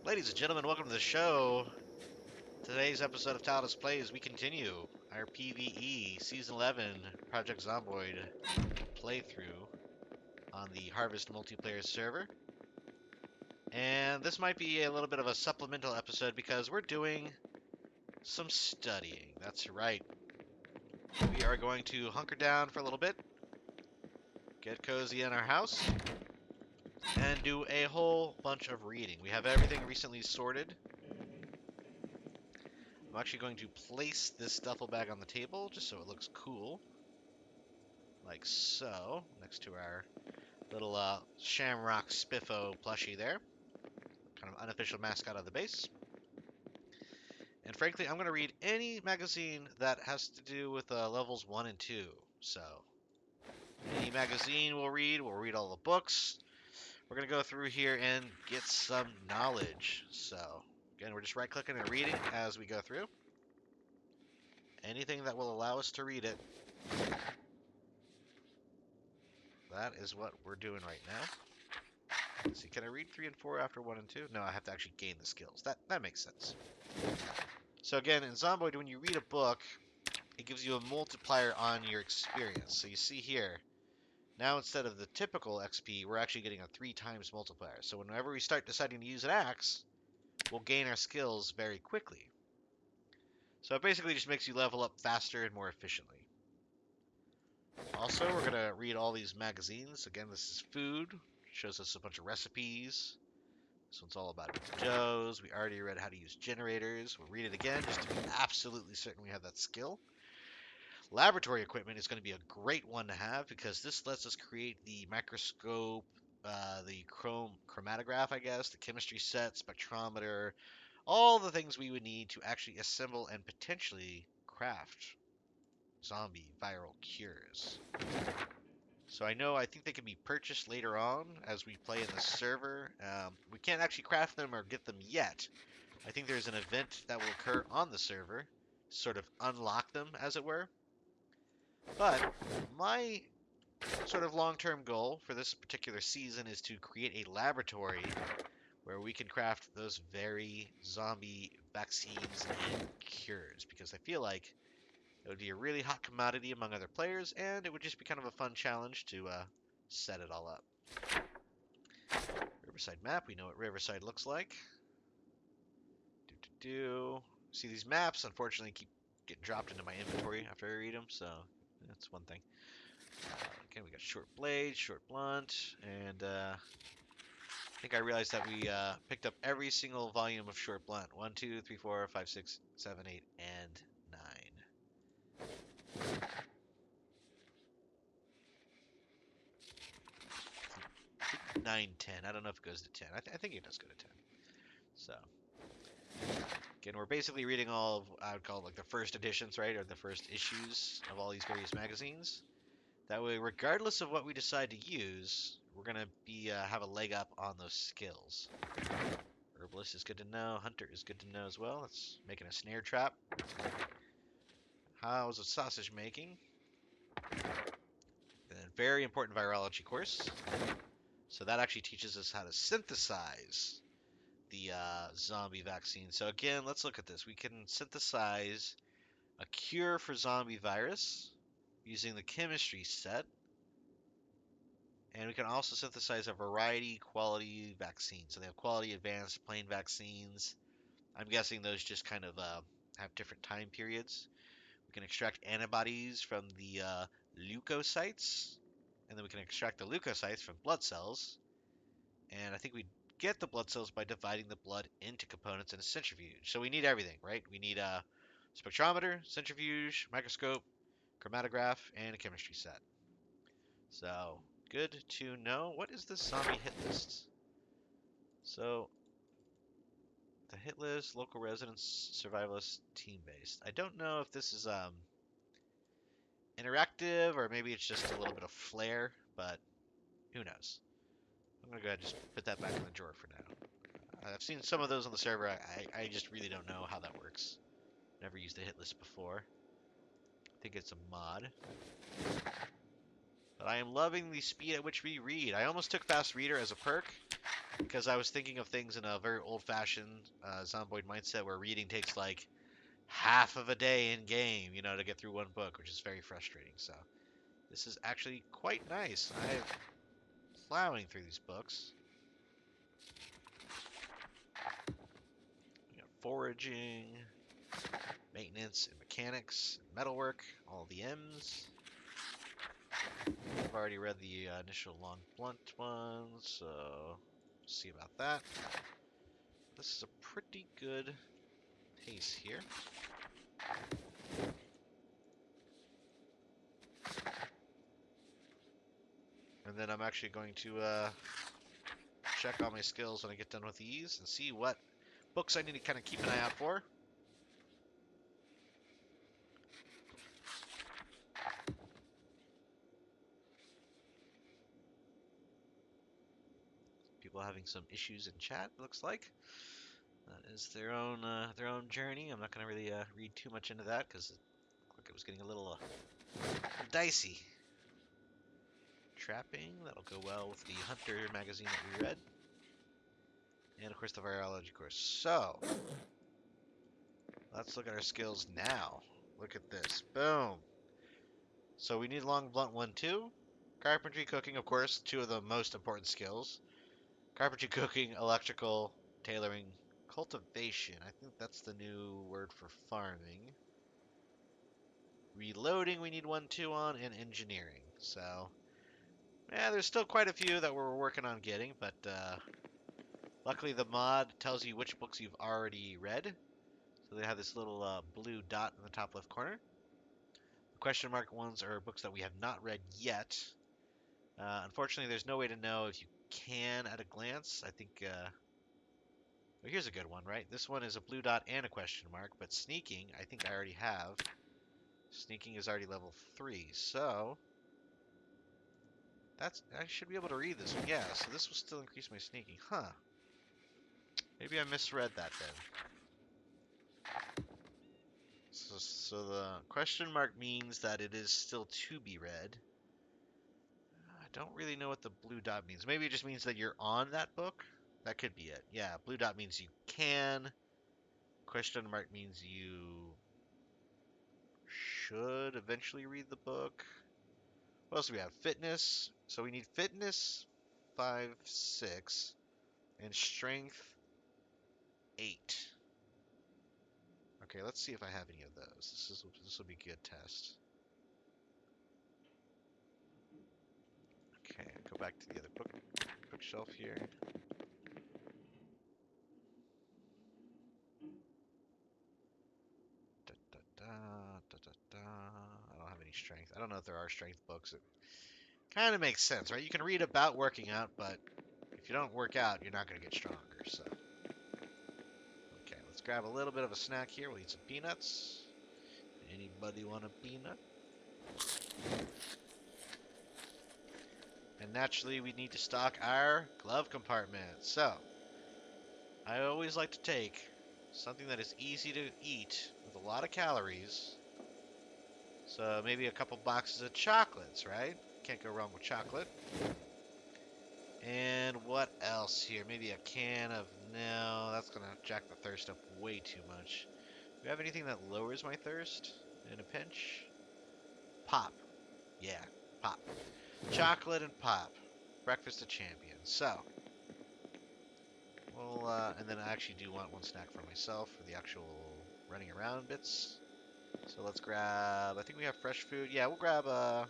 Ladies and gentlemen, welcome to the show. Today's episode of Tallidus Plays, we continue our PvE Season 11 Project Zomboid playthrough on the Harvest multiplayer server. And this might be a little bit of a supplemental episode because we're doing some studying. That's right. We are going to hunker down for a little bit, get cozy in our house, and do a whole bunch of reading. We have everything recently sorted. I'm actually going to place this duffel bag on the table just so it looks cool. Like so, next to our little Shamrock Spiffo plushie there. Kind of unofficial mascot of the base. And frankly, I'm going to read any magazine that has to do with levels 1 and 2. So, any magazine we'll read all the books. We're going to go through here and get some knowledge. So, again, we're just right-clicking and reading as we go through. Anything that will allow us to read it. That is what we're doing right now. Let's see, can I read 3 and 4 after 1 and 2? No, I have to actually gain the skills. That makes sense. So again, in Zomboid, when you read a book, it gives you a multiplier on your experience. So you see here, now instead of the typical XP, we're actually getting a 3 times multiplier. So whenever we start deciding to use an axe, we'll gain our skills very quickly. So it basically just makes you level up faster and more efficiently. Also, we're going to read all these magazines. Again, this is food. Shows us a bunch of recipes. This one's all about doughs. We already read how to use generators. We'll read it again just to be absolutely certain we have that skill. Laboratory equipment is going to be a great one to have because this lets us create the microscope, the chromatograph, I guess, the chemistry set, spectrometer, all the things we would need to actually assemble and potentially craft zombie viral cures. So I think they can be purchased later on as we play in the server. We can't actually craft them or get them yet. I think there's an event that will occur on the server, sort of unlock them, as it were. But my sort of long-term goal for this particular season is to create a laboratory where we can craft those very zombie vaccines and cures, because I feel like it would be a really hot commodity among other players, and it would just be kind of a fun challenge to set it all up. Riverside map, we know what Riverside looks like. See, these maps, unfortunately, keep getting dropped into my inventory after I read them, so that's one thing. Okay, we got short blade, short blunt, and I think I realized that we picked up every single volume of short blunt. 1, 2, 3, 4, 5, 6, 7, 8, and 9. 9, 10. I don't know if it goes to 10. I think it does go to 10. So, again, we're basically reading all of, I would call it like the first editions, right? Or the first issues of all these various magazines. That way, regardless of what we decide to use, we're going to be have a leg up on those skills. Herbalist is good to know. Hunter is good to know as well. That's making a snare trap. How's the sausage making? And then very important virology course. So that actually teaches us how to synthesize the zombie vaccine. So again, let's look at this. We can synthesize a cure for zombie virus using the chemistry set. And we can also synthesize a variety quality vaccine. So they have quality advanced plain vaccines. I'm guessing those just kind of have different time periods. We can extract antibodies from the leukocytes. And then we can extract the leukocytes from blood cells. And I think we get the blood cells by dividing the blood into components in a centrifuge. So we need everything, right? We need a spectrometer, centrifuge, microscope, chromatograph, and a chemistry set. So, good to know. What is this zombie hit list? So, the hit list, local residents, survivalist, team-based. I don't know if this is interactive or maybe it's just a little bit of flair, but who knows. I'm going to go ahead and just put that back in the drawer for now. I've seen some of those on the server. I just really don't know how that works. Never used the hit list before. I think it's a mod. But I am loving the speed at which we read. I almost took Fast Reader as a perk, because I was thinking of things in a very old-fashioned Zomboid mindset where reading takes like half of a day in game, you know, to get through one book, which is very frustrating. So this is actually quite nice. I'm plowing through these books. We got foraging, maintenance, and mechanics, and metalwork, all the M's. I've already read the initial long blunt ones, so see about that. This is a pretty good pace here. And then I'm actually going to check all my skills when I get done with these and see what books I need to kind of keep an eye out for. People having some issues in chat, it looks like. That is their own journey. I'm not going to really read too much into that because it looked like it was getting a little dicey. Trapping, that'll go well with the Hunter magazine that we read. And of course the virology course. So, let's look at our skills now. Look at this. Boom. So we need long blunt 1, 2. Carpentry, cooking, of course, two of the most important skills. Carpentry, cooking, electrical, tailoring, cultivation. I think that's the new word for farming. Reloading, we need 1, 2 on, and engineering. So, yeah, there's still quite a few that we're working on getting, but luckily the mod tells you which books you've already read. So they have this little blue dot in the top left corner. The question mark ones are books that we have not read yet. Unfortunately, there's no way to know if you can at a glance. I think, well, here's a good one, right? This one is a blue dot and a question mark, but sneaking, I think I already have. Sneaking is already level 3, so I should be able to read this one. Yeah, so this will still increase my sneaking. Huh. Maybe I misread that then. So the question mark means that it is still to be read. I don't really know what the blue dot means. Maybe it just means that you're on that book. That could be it. Yeah, blue dot means you can. Question mark means you should eventually read the book. What else do we have? Fitness. So we need fitness 5, 6, and strength 8. Okay, let's see if I have any of those. This will be a good test. Okay, go back to the other bookshelf here. Da, da, da, da, da, da. I don't have any strength. I don't know if there are strength books. It kind of makes sense, right? You can read about working out, but if you don't work out, you're not going to get stronger. So, okay, let's grab a little bit of a snack here. We'll eat some peanuts. Anybody want a peanut? And naturally, we need to stock our glove compartment. So, I always like to take something that is easy to eat with a lot of calories. So maybe a couple boxes of chocolates, right? Can't go wrong with chocolate. And what else here? Maybe a can of... No, that's going to jack the thirst up way too much. Do we have anything that lowers my thirst in a pinch? Pop. Yeah, pop. Chocolate and pop. Breakfast of champions. So, well, and then I actually do want one snack for myself for the actual running around bits. So let's grab, I think we have fresh food. Yeah, we'll grab I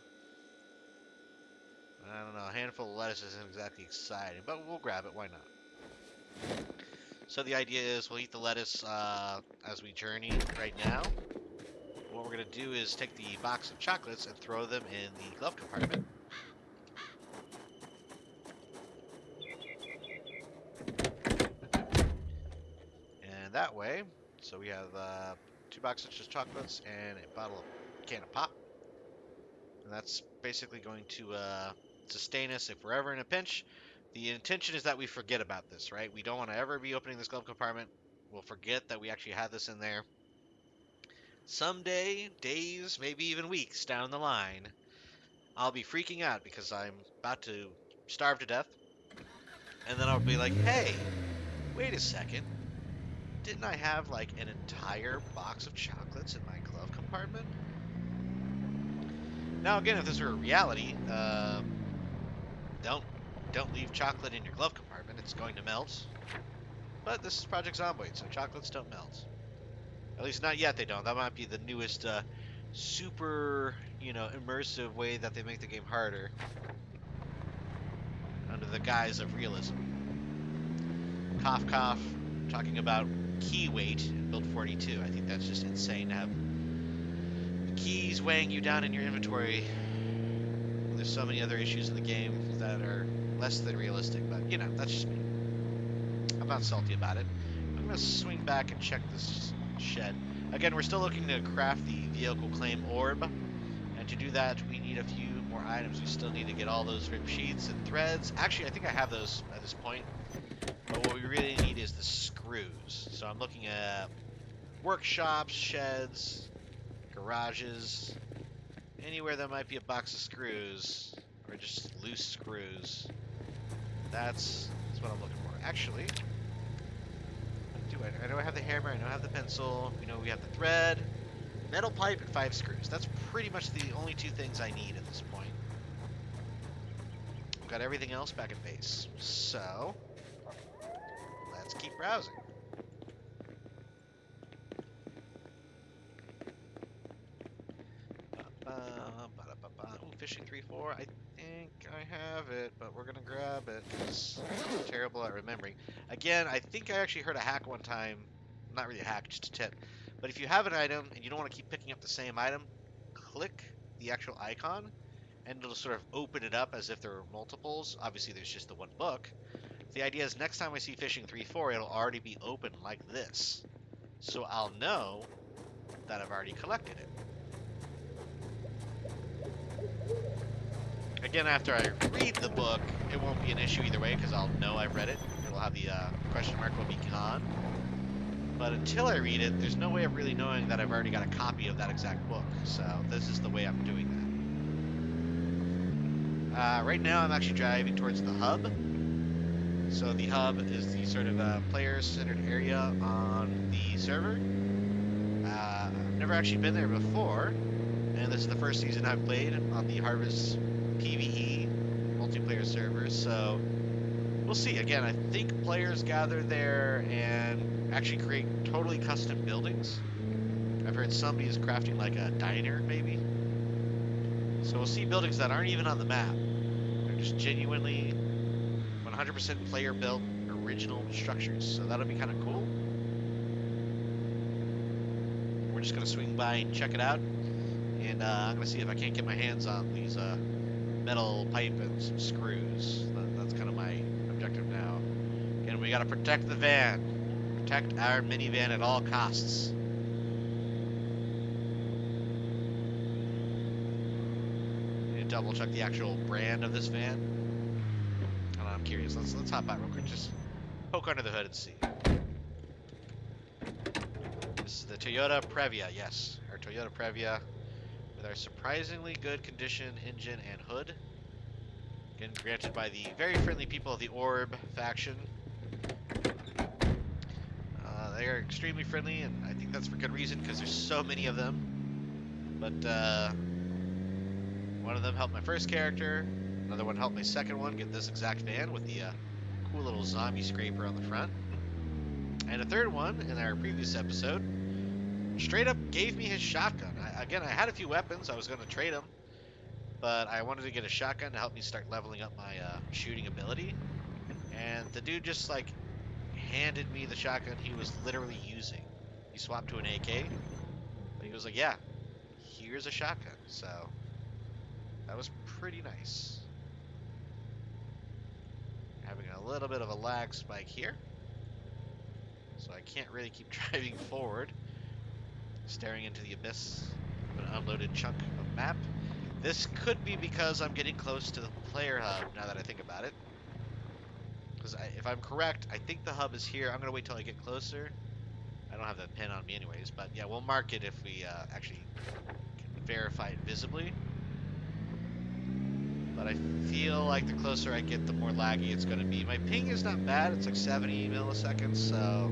don't know, a handful of lettuce isn't exactly exciting, but we'll grab it, why not? So the idea is we'll eat the lettuce as we journey right now. What we're going to do is take the box of chocolates and throw them in the glove compartment. And that way, so we have 2 boxes of chocolates and a can of pop. And that's basically going to sustain us if we're ever in a pinch. The intention is that we forget about this, right? We don't want to ever be opening this glove compartment. We'll forget that we actually had this in there. Someday, days, maybe even weeks down the line, I'll be freaking out because I'm about to starve to death. And then I'll be like, hey, wait a second. Didn't I have like an entire box of chocolates in my glove compartment? Now again, if this were a reality, don't don't leave chocolate in your glove compartment. It's going to melt. But this is Project Zomboid, so chocolates don't melt. At least not yet. They don't. That might be the newest, super, immersive way that they make the game harder under the guise of realism. Cough, cough. Talking about key weight in build 42. I think that's just insane to have keys weighing you down in your inventory. There's so many other issues in the game that are less than realistic, but that's just me. I'm not salty about it. I'm gonna swing back and check this shed. Again, we're still looking to craft the vehicle claim orb, and to do that, we need a few more items. We still need to get all those rib sheets and threads. Actually, I think I have those at this point, but what we really need is the screws. So I'm looking at workshops, sheds, garages, anywhere there might be a box of screws, or just loose screws. That's what I'm looking for. Actually, I know I have the hammer, I know I have the pencil, we have the thread, metal pipe, and 5 screws. That's pretty much the only 2 things I need at this point. I've got everything else back at base. So, let's keep browsing. Ooh, fishing 3-4. I think I have it, but we're gonna grab it because I'm terrible at remembering. Again, I think I actually heard a hack one time. Not really a hack, just a tip. But if you have an item and you don't want to keep picking up the same item, click the actual icon, and it'll sort of open it up as if there were multiples. Obviously, there's just the one book. The idea is next time I see fishing 3-4, it'll already be open like this. So I'll know that I've already collected it. Again, after I read the book, it won't be an issue either way because I'll know I've read it. It'll have the question mark will be gone. But until I read it, there's no way of really knowing that I've already got a copy of that exact book. So this is the way I'm doing that. Right now I'm actually driving towards the hub. So the hub is the sort of player-centered area on the server. I've never actually been there before, and this is the first season I've played on the Harvest PvE multiplayer server, so we'll see. Again, I think players gather there and actually create totally custom buildings. I've heard somebody is crafting like a diner, maybe. So we'll see buildings that aren't even on the map. They're just genuinely 100% player-built original structures, so that'll be kind of cool. We're just going to swing by and check it out, and I'm going to see if I can't get my hands on these metal pipe and some screws. That's kind of my objective now. And we got to protect the van. Protect our minivan at all costs. Need to double check the actual brand of this van. I don't know, I'm curious. Let's hop out real quick. Just poke under the hood and see. This is the Toyota Previa, yes. Our Toyota Previa with our surprisingly good condition engine and hood. Again, granted by the very friendly people of the Orb faction. They are extremely friendly, and I think that's for good reason, because there's so many of them. But one of them helped my first character, another one helped my second one get this exact van with the cool little zombie scraper on the front. And a third one, in our previous episode, straight up gave me his shotgun. Again, I had a few weapons, I was going to trade them, but I wanted to get a shotgun to help me start leveling up my shooting ability. And the dude just, like, handed me the shotgun he was literally using. He swapped to an AK, but he was like, yeah, here's a shotgun. So, that was pretty nice. Having a little bit of a lag spike here, so I can't really keep driving forward. Staring into the abyss of an unloaded chunk of map. This could be because I'm getting close to the player hub, now that I think about it. Because if I'm correct, I think the hub is here. I'm going to wait till I get closer. I don't have the pin on me anyways, but yeah, we'll mark it if we actually can verify it visibly. but I feel like the closer I get, the more laggy it's going to be. My ping is not bad. It's like 70 milliseconds, so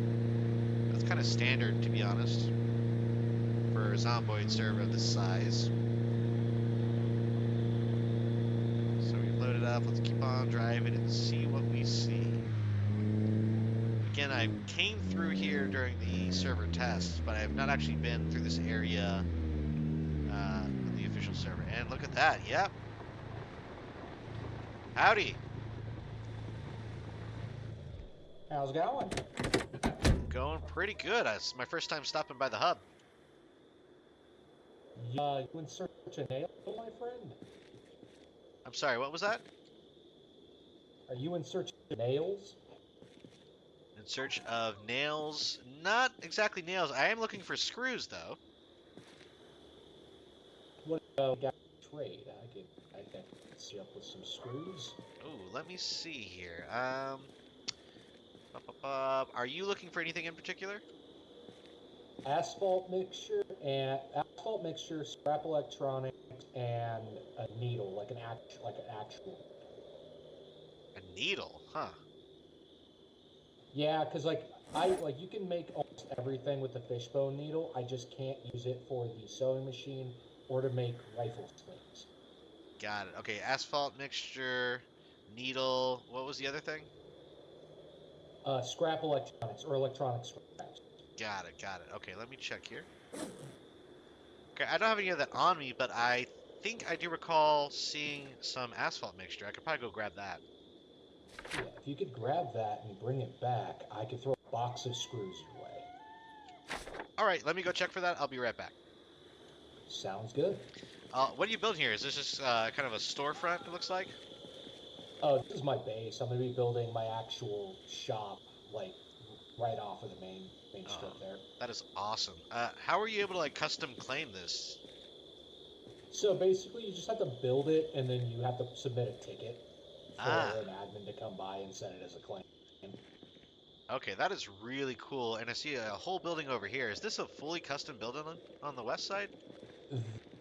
that's kind of standard, to be honest, for a Zomboid server of this size. So we load it up. Let's keep on driving and see what we see. Again, I came through here during the server tests, but I have not actually been through this area on the official server. And look at that. Yep. Howdy. How's it going? Going pretty good. It's my first time stopping by the hub. You in search of nail, my friend? I'm sorry, what was that? Are you in search of nails? In search of nails. Not exactly nails. I am looking for screws, though. What got trade? I can see up with some screws. Ooh, let me see here. Are you looking for anything in particular? Asphalt mixture, scrap electronics, and a needle, like an actual. A needle, huh? Yeah, because you can make almost everything with the fishbone needle. I just can't use it for the sewing machine or to make rifle slings. Got it. Okay, asphalt mixture, needle. What was the other thing? Scrap electronics or electronic scraps. Got it, got it. Okay, let me check here. Okay, I don't have any of that on me, but I think I do recall seeing some asphalt mixture. I could probably go grab that. Yeah, if you could grab that and bring it back, I could throw a box of screws your way. All right, let me go check for that. I'll be right back. Sounds good. What are you building here? Is this just kind of a storefront, it looks like? Oh, this is my base. I'm going to be building my actual shop, like, right off of the main strip there. That is awesome. How are you able to, like, custom claim this? So, basically, you just have to build it, and then you have to submit a ticket for an admin to come by and set it as a claim. Okay, that is really cool. And I see a whole building over here. Is this a fully custom building on the west side?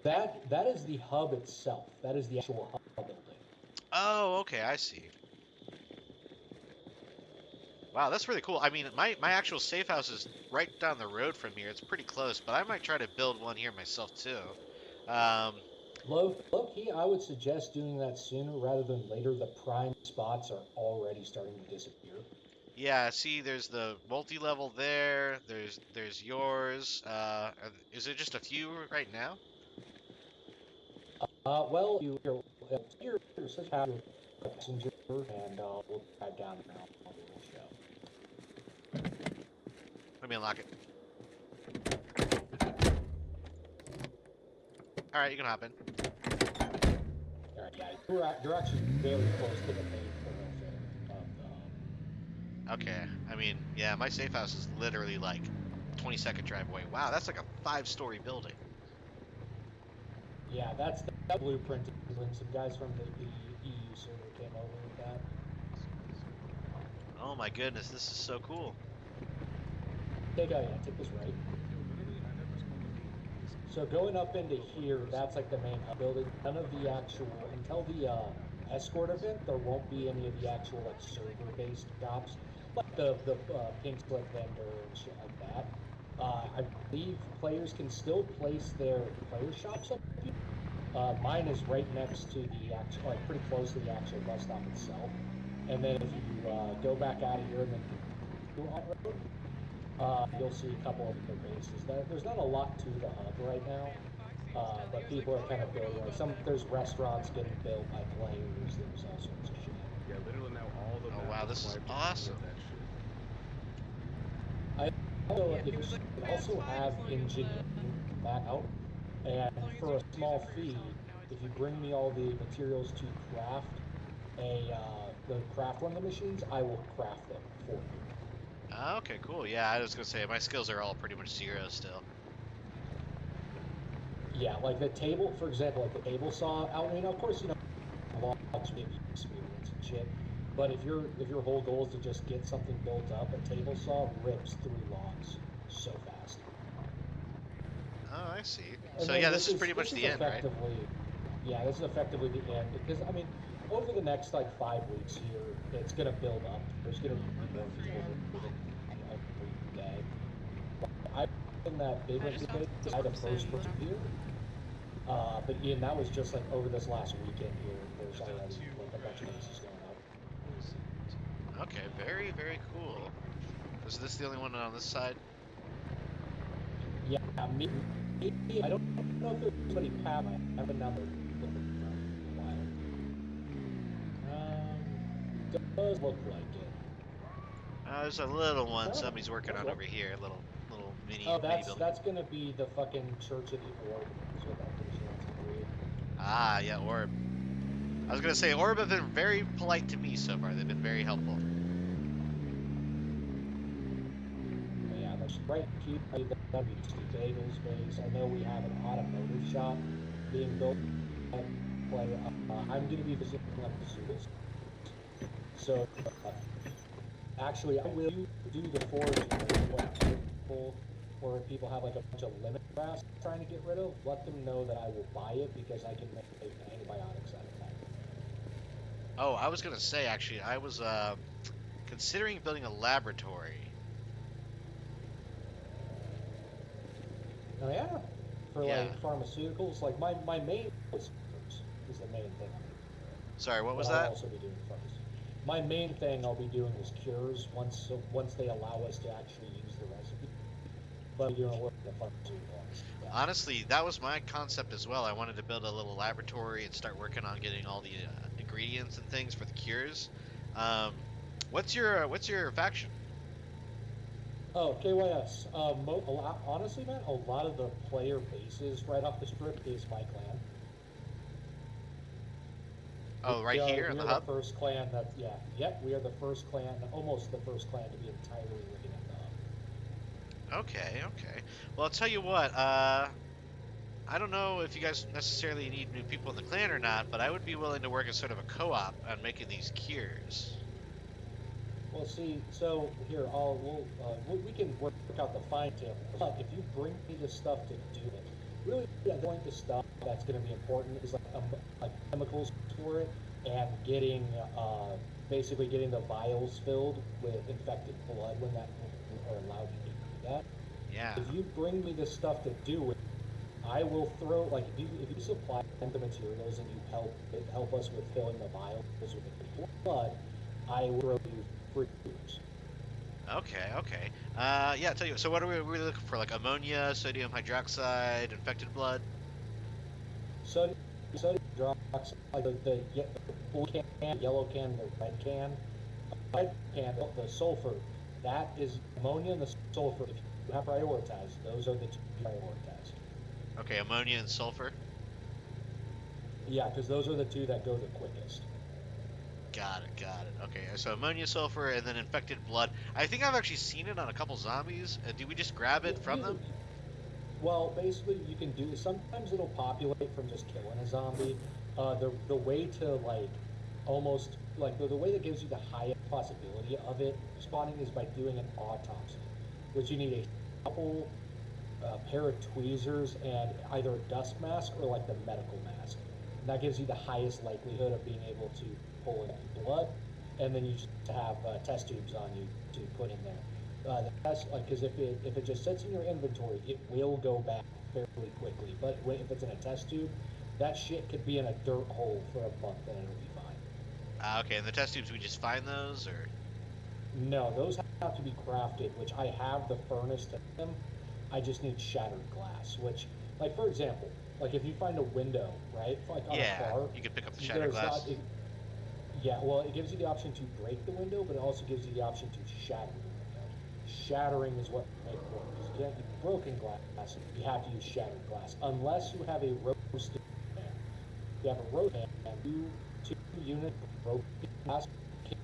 That is the hub itself. That is the actual hub building. Oh, okay, I see. Wow, that's really cool. I mean, my actual safe house is right down the road from here. It's pretty close, but I might try to build one here myself too. Low key, I would suggest doing that sooner rather than later. The prime spots are already starting to disappear. Yeah, see, there's the multi-level there. There's yours. Is it just a few right now? Well, you're such a passenger, and we'll drive down and I'll do a show. Let me unlock it. All right, you can hop in. All right, yeah, you're actually very close to the main thoroughfare of the. Okay, I mean, yeah, my safe house is literally like 20-second drive away. Wow, that's like a 5-story building. Yeah, that's the blueprint. Some guys from the EU server came over with that. Oh my goodness, this is so cool. Take this right. So going up into here, that's like the main hub building. None of the actual, until the escort event, there won't be any of the actual like server-based shops, like the pink slip vendor and shit like that. I believe players can still place their player shops up here. Mine is right next to the actual, like pretty close to the actual bus stop itself. And then if you go back out of here and then go on road, you'll see a couple of other bases. There's not a lot to the hub right now, but people are kind of building. Like there's restaurants getting built by players. There's all sorts of shit. Yeah, literally now all the. Oh wow, this is awesome. I also have engineering back out, and for a small fee, if you bring me all the materials to craft craft one of the machines, I will craft them for you. Okay, cool. Yeah, I was gonna say my skills are all pretty much 0 still. Yeah, like the table, for example, like the table saw out. I mean, of course, logs maybe experience and shit. But if your whole goal is to just get something built up, a table saw rips through logs so fast. Oh, I see. And So yeah, this is pretty much the end, right? Yeah, this is effectively the end because I mean, over the next like 5 weeks here, it's gonna build up. There's gonna be more people moving every day. I in that big rental base, I the first person here. But Ian, that was just like over this last weekend here. There's already like a bunch of bases going up. Okay, very, very cool. Is this the only one on this side? Yeah, me. I don't know if there's anybody past. I haven't number for a while. Does look like it. There's a little one. No, Somebody's working that's on what. over here. Little Oh, mini that's building. that's gonna be the fucking Church of the Orb. Is what I'm pretty sure that's gonna be. Ah, yeah, Orb. I was gonna say Orb have been very polite to me so far. They've been very helpful. But yeah, that's right here. That'd be Steve Bagel's base. I know we have an automotive shop being built. I'm gonna be visiting like the students. So actually, I will do the forage people, where people have like a bunch of limit grass trying to get rid of. Let them know that I will buy it because I can make antibiotics out of that. Oh, I was gonna say actually, I was considering building a laboratory. Oh yeah, for Yeah. like pharmaceuticals, like my main is the main thing. Sorry, what But was I'll that? also be doing first. My main thing I'll be doing is cures once they allow us to actually use the recipe. But I'm doing a little bit of pharmaceutical on this. Yeah. Honestly, that was my concept as well. I wanted to build a little laboratory and start working on getting all the ingredients and things for the cures. Um, what's your faction? Oh, KYS. Honestly, man, a lot of the player bases right off the strip is my clan. Oh, right here in We the are the hub. first clan that yep, we are the first clan, almost the first clan to be entirely living at the hub. Okay, okay. Well, I'll tell you what. I don't know if you guys necessarily need new people in the clan or not, but I would be willing to work as sort of a co-op on making these cures. Well, see, so here, we can work out the fine table. But if you bring me the stuff to do it, really, yeah, the only stuff that's going to be important is like chemicals for it and getting, basically getting the vials filled with infected blood when that are allowed to do that. Yeah. If you bring me the stuff to do it, I will throw like if you supply the materials and you help us with filling the vials with the blood, I will throw you free years. Okay, okay. Yeah, I'll tell you. So what are we really looking for? Like ammonia, sodium hydroxide, infected blood? Sodium, sodium hydroxide, like the blue can, yellow can, the red can, the sulfur. That is ammonia and the sulfur. If you have prioritized, those are the two prioritized. Okay, ammonia and sulfur. Yeah, because those are the two that go the quickest. Got it, got it. Okay, so ammonia, sulfur, and then infected blood. I think I've actually seen it on a couple zombies. Do we just grab it from them? Well, basically, you can do. Sometimes it'll populate from just killing a zombie. The way to like almost like the way that gives you the highest possibility of it spawning is by doing an autopsy, which you need a couple pair of tweezers and either a dust mask or like the medical mask. And that gives you the highest likelihood of being able to pull in blood, and then you just have test tubes on you to put in there. The test, like, because if it just sits in your inventory, it will go back fairly quickly. But if it's in a test tube, that shit could be in a dirt hole for a month and it'll be fine. Okay, and the test tubes, we just find those, or? No, those have to be crafted, which I have the furnace to them. I just need shattered glass, which, like, for example, like if you find a window, right, like on a Yeah, car, you can pick up the shattered there's not, glass. yeah, well, it gives you the option to break the window, but it also gives you the option to shatter the window. Shattering is what makes it work. Because you can't use broken glass, you have to use shattered glass, unless you have a roasted pan. If you have a roasted pan, two unit broken glass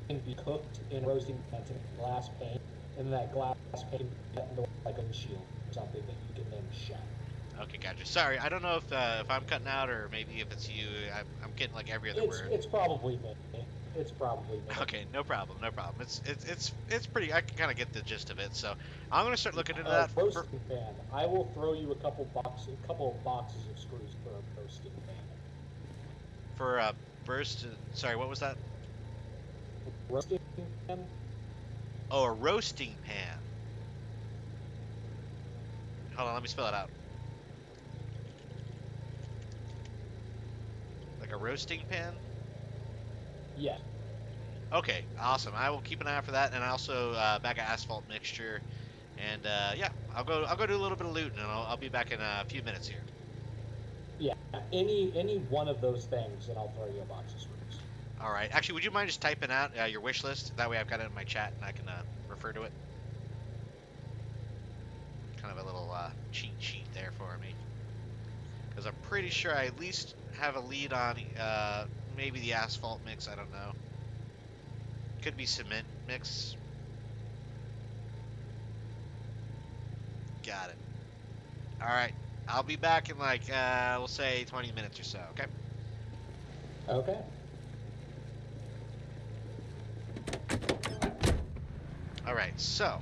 can be cooked in a roasting pan to make glass pane, and that glass pane can get into like a shield or something that you can then shatter. Okay, gotcha. Sorry, I don't know if I'm cutting out or maybe if it's you. I'm getting like every other word. It's probably me. It's probably me. Okay, no problem, no problem. It's pretty. I can kind of get the gist of it. So I'm gonna start looking into that. Roasting pan. I will throw you a couple of boxes of screws for a roasting pan. For a burst. Sorry, what was that? Roasting pan? Oh, a roasting pan. Hold on, let me spell it out. Like a roasting pan? Yeah. Okay, awesome. I will keep an eye out for that, and also bag of asphalt mixture. And yeah, I'll go do a little bit of looting, and I'll be back in a few minutes here. Yeah. Any one of those things, and I'll throw you a box of screws. All right. Actually, would you mind just typing out your wish list? That way, I've got it in my chat, and I can refer to it. Kind of a little cheat sheet there for me, because I'm pretty sure I at least have a lead on maybe the asphalt mix. I don't know. Could be cement mix. Got it. All right. I'll be back in like we'll say 20 minutes or so. Okay. Okay. All right. So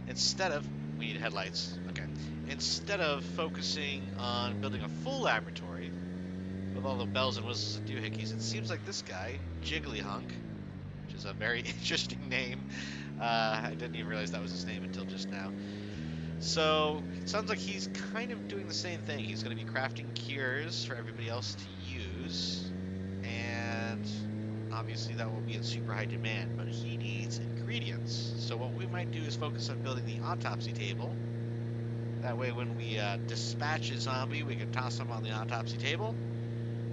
instead of we need headlights. Okay. Instead of focusing on building a full laboratory with all the bells and whistles and doohickeys, it seems like this guy, Jiggly Hunk, which is a very interesting name. I didn't even realize that was his name until just now. So it sounds like he's kind of doing the same thing. He's going to be crafting cures for everybody else to use, and obviously that will be in super high demand, but he needs ingredients. So what we might do is focus on building the autopsy table. That way when we dispatch a zombie, we can toss him on the autopsy table,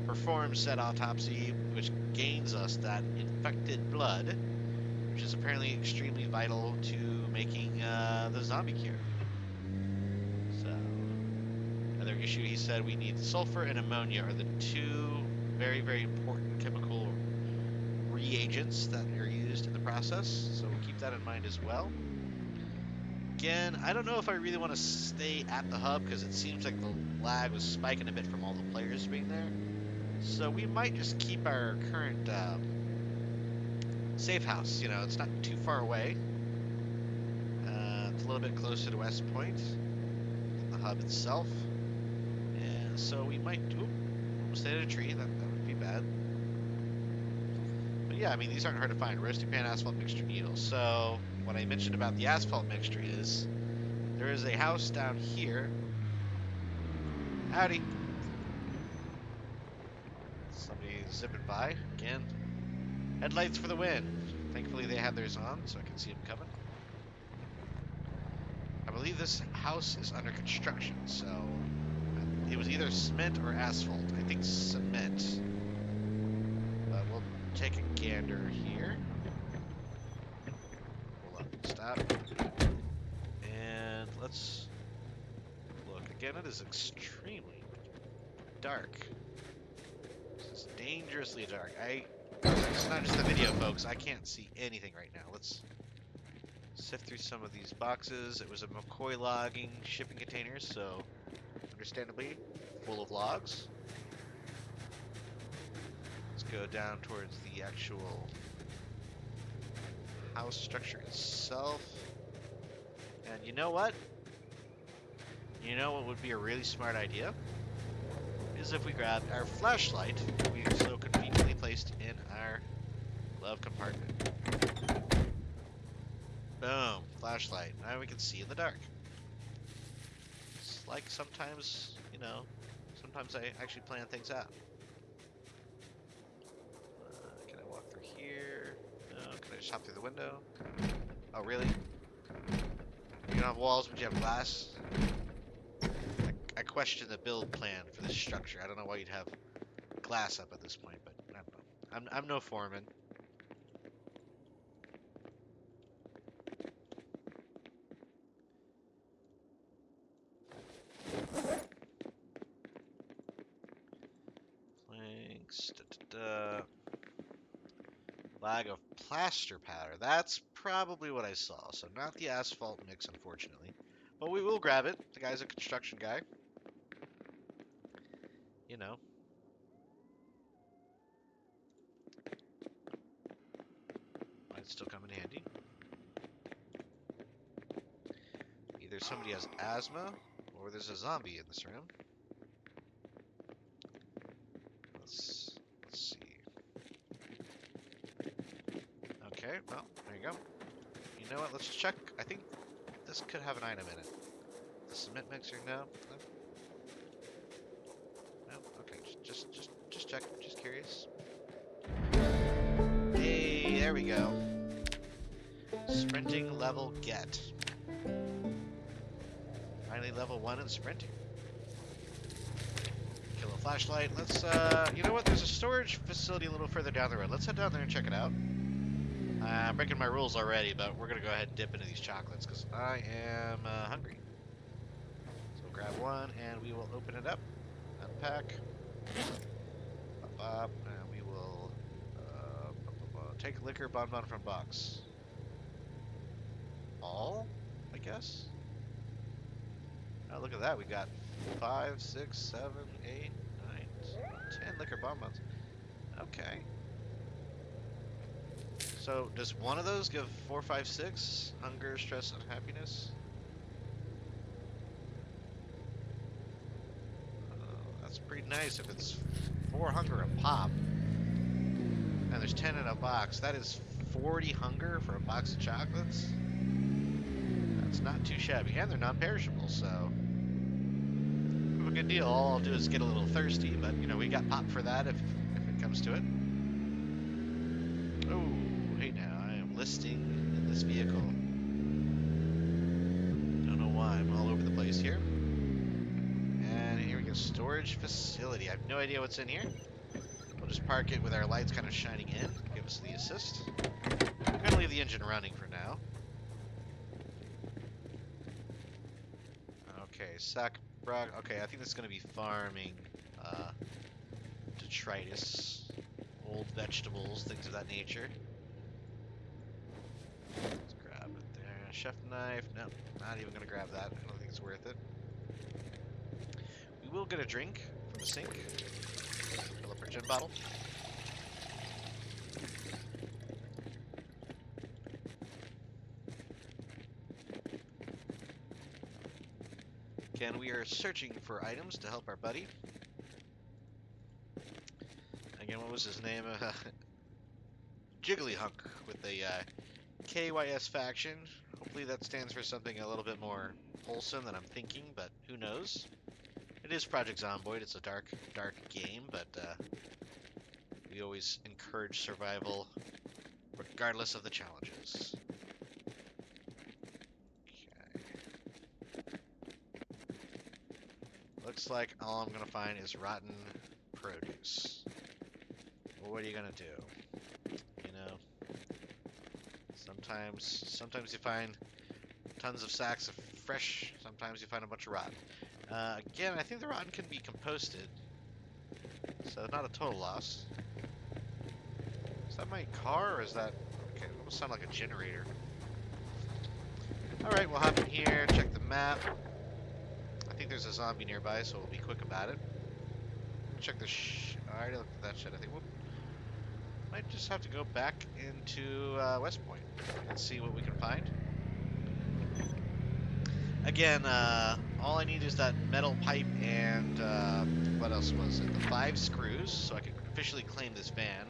perform said autopsy, which gains us that infected blood, which is apparently extremely vital to making the zombie cure. So, another issue, he said we need sulfur and ammonia are the two very, very important chemical reagents that are used in the process. So we'll keep that in mind as well. Again, I don't know if I really want to stay at the hub because it seems like the lag was spiking a bit from all the players being there. So we might just keep our current safe house. You know, it's not too far away. It's a little bit closer to West Point than the hub itself. And so we might do. Almost hit a tree. That would be bad. But yeah, I mean, these aren't hard to find. Roasting pan, asphalt mixture, needles. So what I mentioned about the asphalt mixture is there is a house down here. Howdy. Somebody zipping by. Again, headlights for the win. Thankfully they had theirs on, so I can see them coming. I believe this house is under construction, so it was either cement or asphalt. I think cement. But we'll take a gander here. Hold on, stop. And let's look. Again, it is extremely dark. It's dangerously dark. It's not just the video, folks. I can't see anything right now. Let's sift through some of these boxes. It was a McCoy logging shipping container, so understandably full of logs. Let's go down towards the actual house structure itself. And you know what? You know what would be a really smart idea? Is if we grab our flashlight that we so conveniently placed in our glove compartment. Boom, flashlight. Now we can see in the dark. It's like sometimes, you know, sometimes I actually plan things out. Can I walk through here? No, can I just hop through the window? Oh, really? You don't have walls, but you have glass? I question the build plan for this structure. I don't know why you'd have glass up at this point, but I don't know. I'm no foreman. Planks. Bag of plaster powder. That's probably what I saw. So not the asphalt mix, unfortunately. But we will grab it. The guy's a construction guy. You know. Might still come in handy. Either somebody has asthma, or there's a zombie in this room. Let's Okay, well, there you go. You know what? Let's check. I think this could have an item in it. The cement mixer? No. No. No. Okay. Just check. Just curious. Hey, there we go. Sprinting level get. Finally level 1 in sprinting. Kill a flashlight. Let's, you know what? There's a storage facility a little further down the road. Let's head down there and check it out. I'm breaking my rules already, but we're going to go ahead and dip into these chocolates because I am hungry. So we'll grab one and we will open it up. Unpack. And we will take liquor bonbon from box. All, I guess? Oh, look at that. We got 5, 6, 7, 8, 9, 10 liquor bonbons. Okay. So, does one of those give 4, 5, 6? Hunger, stress, and happiness? That's pretty nice if it's 4 hunger a pop. And there's 10 in a box. That is 40 hunger for a box of chocolates. That's not too shabby. And they're non-perishable, so... a good deal. All I'll do is get a little thirsty, but, you know, we got pop for that if it comes to it. Oh, hey now, I am listing in this vehicle. Don't know why, I'm all over the place here. And here we go, storage facility. I have no idea what's in here. We'll just park it with our lights kind of shining in, give us the assist. I'm gonna leave the engine running for now. Okay, sack. Okay, I think this is going to be farming detritus, old vegetables, things of that nature. Let's grab it there. Chef knife. No, not even going to grab that. I don't think it's worth it. We will get a drink from the sink. Fill up our gin bottle. Again, we are searching for items to help our buddy. Again, what was his name? Jigglyhunk with the KYS faction. Hopefully that stands for something a little bit more wholesome than I'm thinking, but who knows? It is Project Zomboid. It's a dark game, but we always encourage survival regardless of the challenges. Looks like all I'm gonna find is rotten produce. Well, what are you gonna do? You know, sometimes you find tons of sacks of fresh. Sometimes you find a bunch of rotten. Again, I think the rotten can be composted, so not a total loss. Is that my car, or is that? Okay, it almost sound like a generator. All right, we'll hop in here, check the map. I think there's a zombie nearby, so we'll be quick about it. Check the I already looked at that shit. I think we'll might just have to go back into West Point and see what we can find. Again, all I need is that metal pipe and what else was it? The 5 screws, so I can officially claim this van.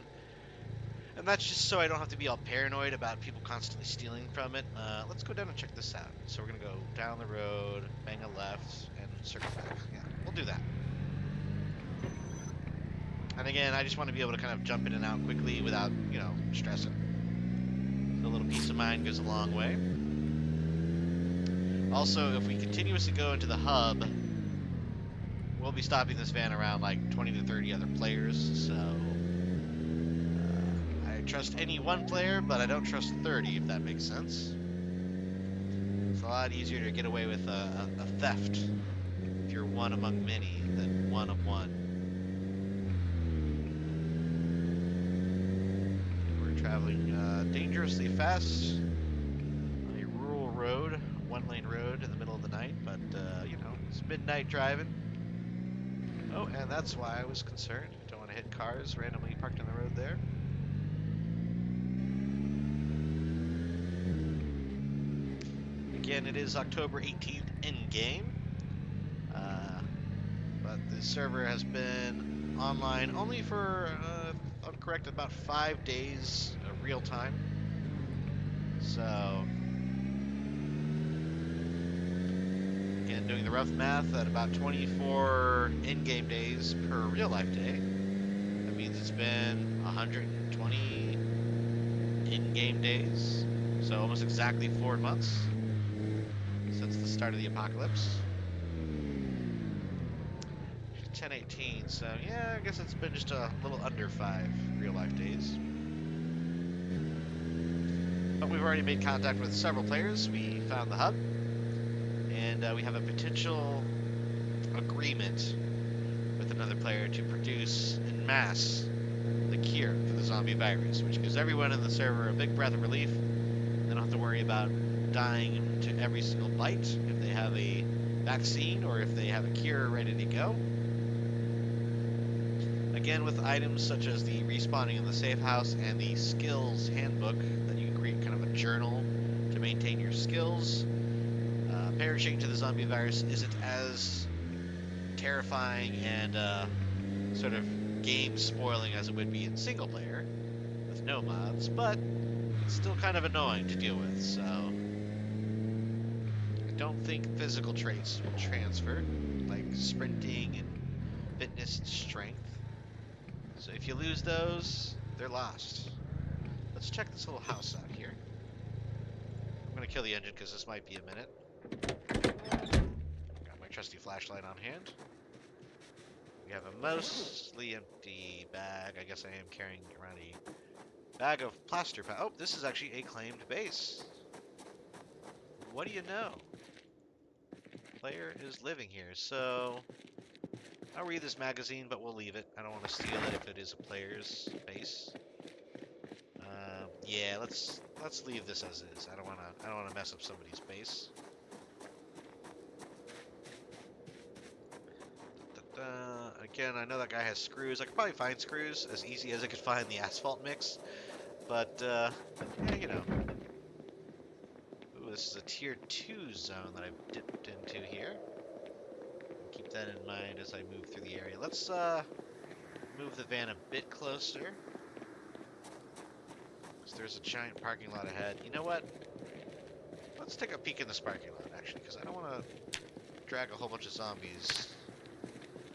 And that's just so I don't have to be all paranoid about people constantly stealing from it. Let's go down and check this out. So we're going to go down the road, bang a left, and circle back. Yeah, we'll do that. And again, I just want to be able to kind of jump in and out quickly without, you know, stressing. So a little peace of mind goes a long way. Also, if we continuously go into the hub, we'll be stopping this van around like 20 to 30 other players, so... I trust any one player, but I don't trust 30, if that makes sense. It's a lot easier to get away with a theft if you're one among many than one of one. We're traveling dangerously fast on a rural road, one-lane road in the middle of the night, but, you know, it's midnight driving. Oh, and that's why I was concerned. Don't want to hit cars randomly parked on the road there. Again, it is October 18th in-game, but the server has been online only for, if I'm correct, about 5 days real time. So, again, doing the rough math at about 24 in-game days per real-life day, that means it's been 120 in-game days, so almost exactly 4 months since the start of the apocalypse. 1018, so yeah, I guess it's been just a little under 5 real-life days. But we've already made contact with several players. We found the hub, and we have a potential agreement with another player to produce en masse the cure for the zombie virus, which gives everyone in the server a big breath of relief. They don't have to worry about dying to every single bite if they have a vaccine or if they have a cure ready to go. Again, with items such as the respawning in the safe house and the skills handbook, that you can create kind of a journal to maintain your skills. Perishing to the zombie virus isn't as terrifying and sort of game spoiling as it would be in single player with no mods, but it's still kind of annoying to deal with, so I don't think physical traits will transfer, like sprinting and fitness and strength. So if you lose those, they're lost. Let's check this little house out here. I'm going to kill the engine because this might be a minute. Got my trusty flashlight on hand. We have a mostly empty bag. I guess I am carrying around a bag of plaster. Oh, this is actually a claimed base. What do you know? Player is living here, so I'll read this magazine, but we'll leave it. I don't want to steal it if it is a player's base. Yeah, let's leave this as is. I don't want to mess up somebody's base. Again, I know that guy has screws. I could probably find screws as easy as I could find the asphalt mix, but yeah, you know. Ooh, this is a tier 2 zone that I've dipped into here. Keep that in mind as I move through the area. Let's move the van a bit closer. So there's a giant parking lot ahead. You know what? Let's take a peek in this parking lot, actually, because I don't want to drag a whole bunch of zombies.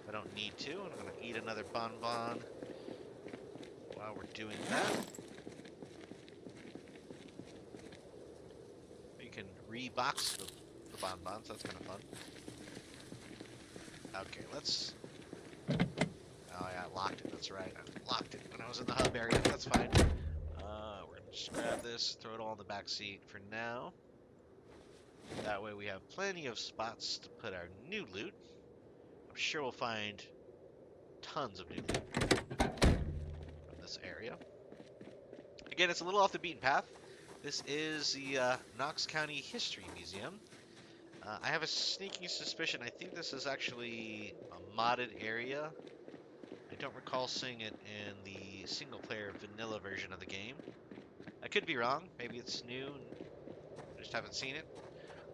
I don't need to. I'm going to eat another bonbon while we're doing that. You can rebox the bonbons. That's kind of fun. Okay, let's... Oh, yeah, I locked it. That's right. I locked it when I was in the hub area. That's fine. We're going to just grab this, throw it all in the back seat for now. That way we have plenty of spots to put our new loot. I'm sure we'll find tons of new loot from this area. Again, it's a little off the beaten path. This is the Knox County History Museum. I have a sneaking suspicion. I think this is actually a modded area. I don't recall seeing it in the single-player vanilla version of the game. I could be wrong. Maybe it's new and I just haven't seen it.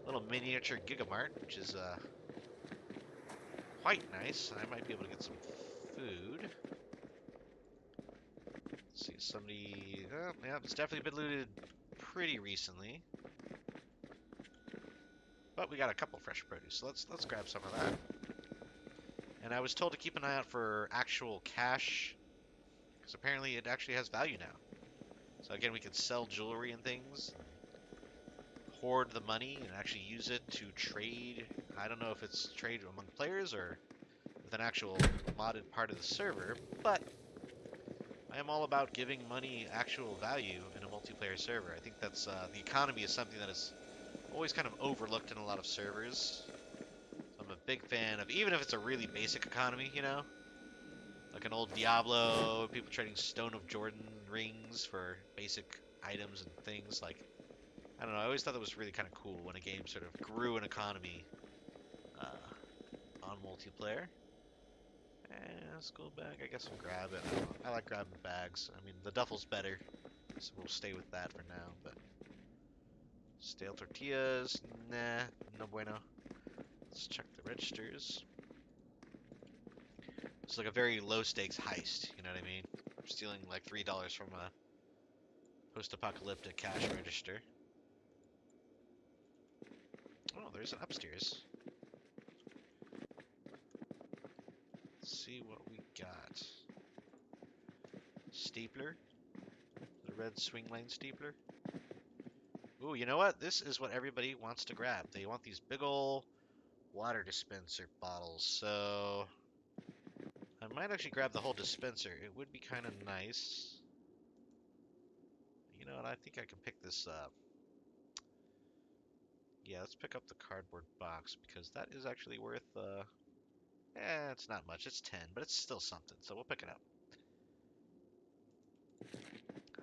Little miniature Gigamart, which is quite nice. I might be able to get some food. Let's see, somebody... yeah, it's definitely been looted pretty recently. But we got a couple fresh produce, so let's grab some of that. And I was told to keep an eye out for actual cash, because apparently it actually has value now. So again, we can sell jewelry and things, hoard the money, and actually use it to trade. I don't know if it's trade among players or with an actual modded part of the server, but I am all about giving money actual value in a multiplayer server. I think that's the economy is something that is always kind of overlooked in a lot of servers. So I'm a big fan of, even if it's a really basic economy, you know, like an old Diablo, people trading Stone of Jordan rings for basic items and things. Like, I don't know, I always thought that was really kind of cool when a game sort of grew an economy on multiplayer. And let's go back. I guess we'll grab it. I like grabbing bags. I mean, the duffel's better, so we'll stay with that for now. But stale tortillas, nah, no bueno. Let's check the registers. It's like a very low-stakes heist. You know what I mean? I'm stealing like $3 from a post-apocalyptic cash register. there's an upstairs. Let's see what we got. Stapler. The red swing lane stapler. Ooh, you know what? This is what everybody wants to grab. They want these big ol' water dispenser bottles. So I might actually grab the whole dispenser. It would be kind of nice. You know what? I think I can pick this up. Yeah, let's pick up the cardboard box because that is actually worth, it's not much. It's 10, but it's still something. So we'll pick it up.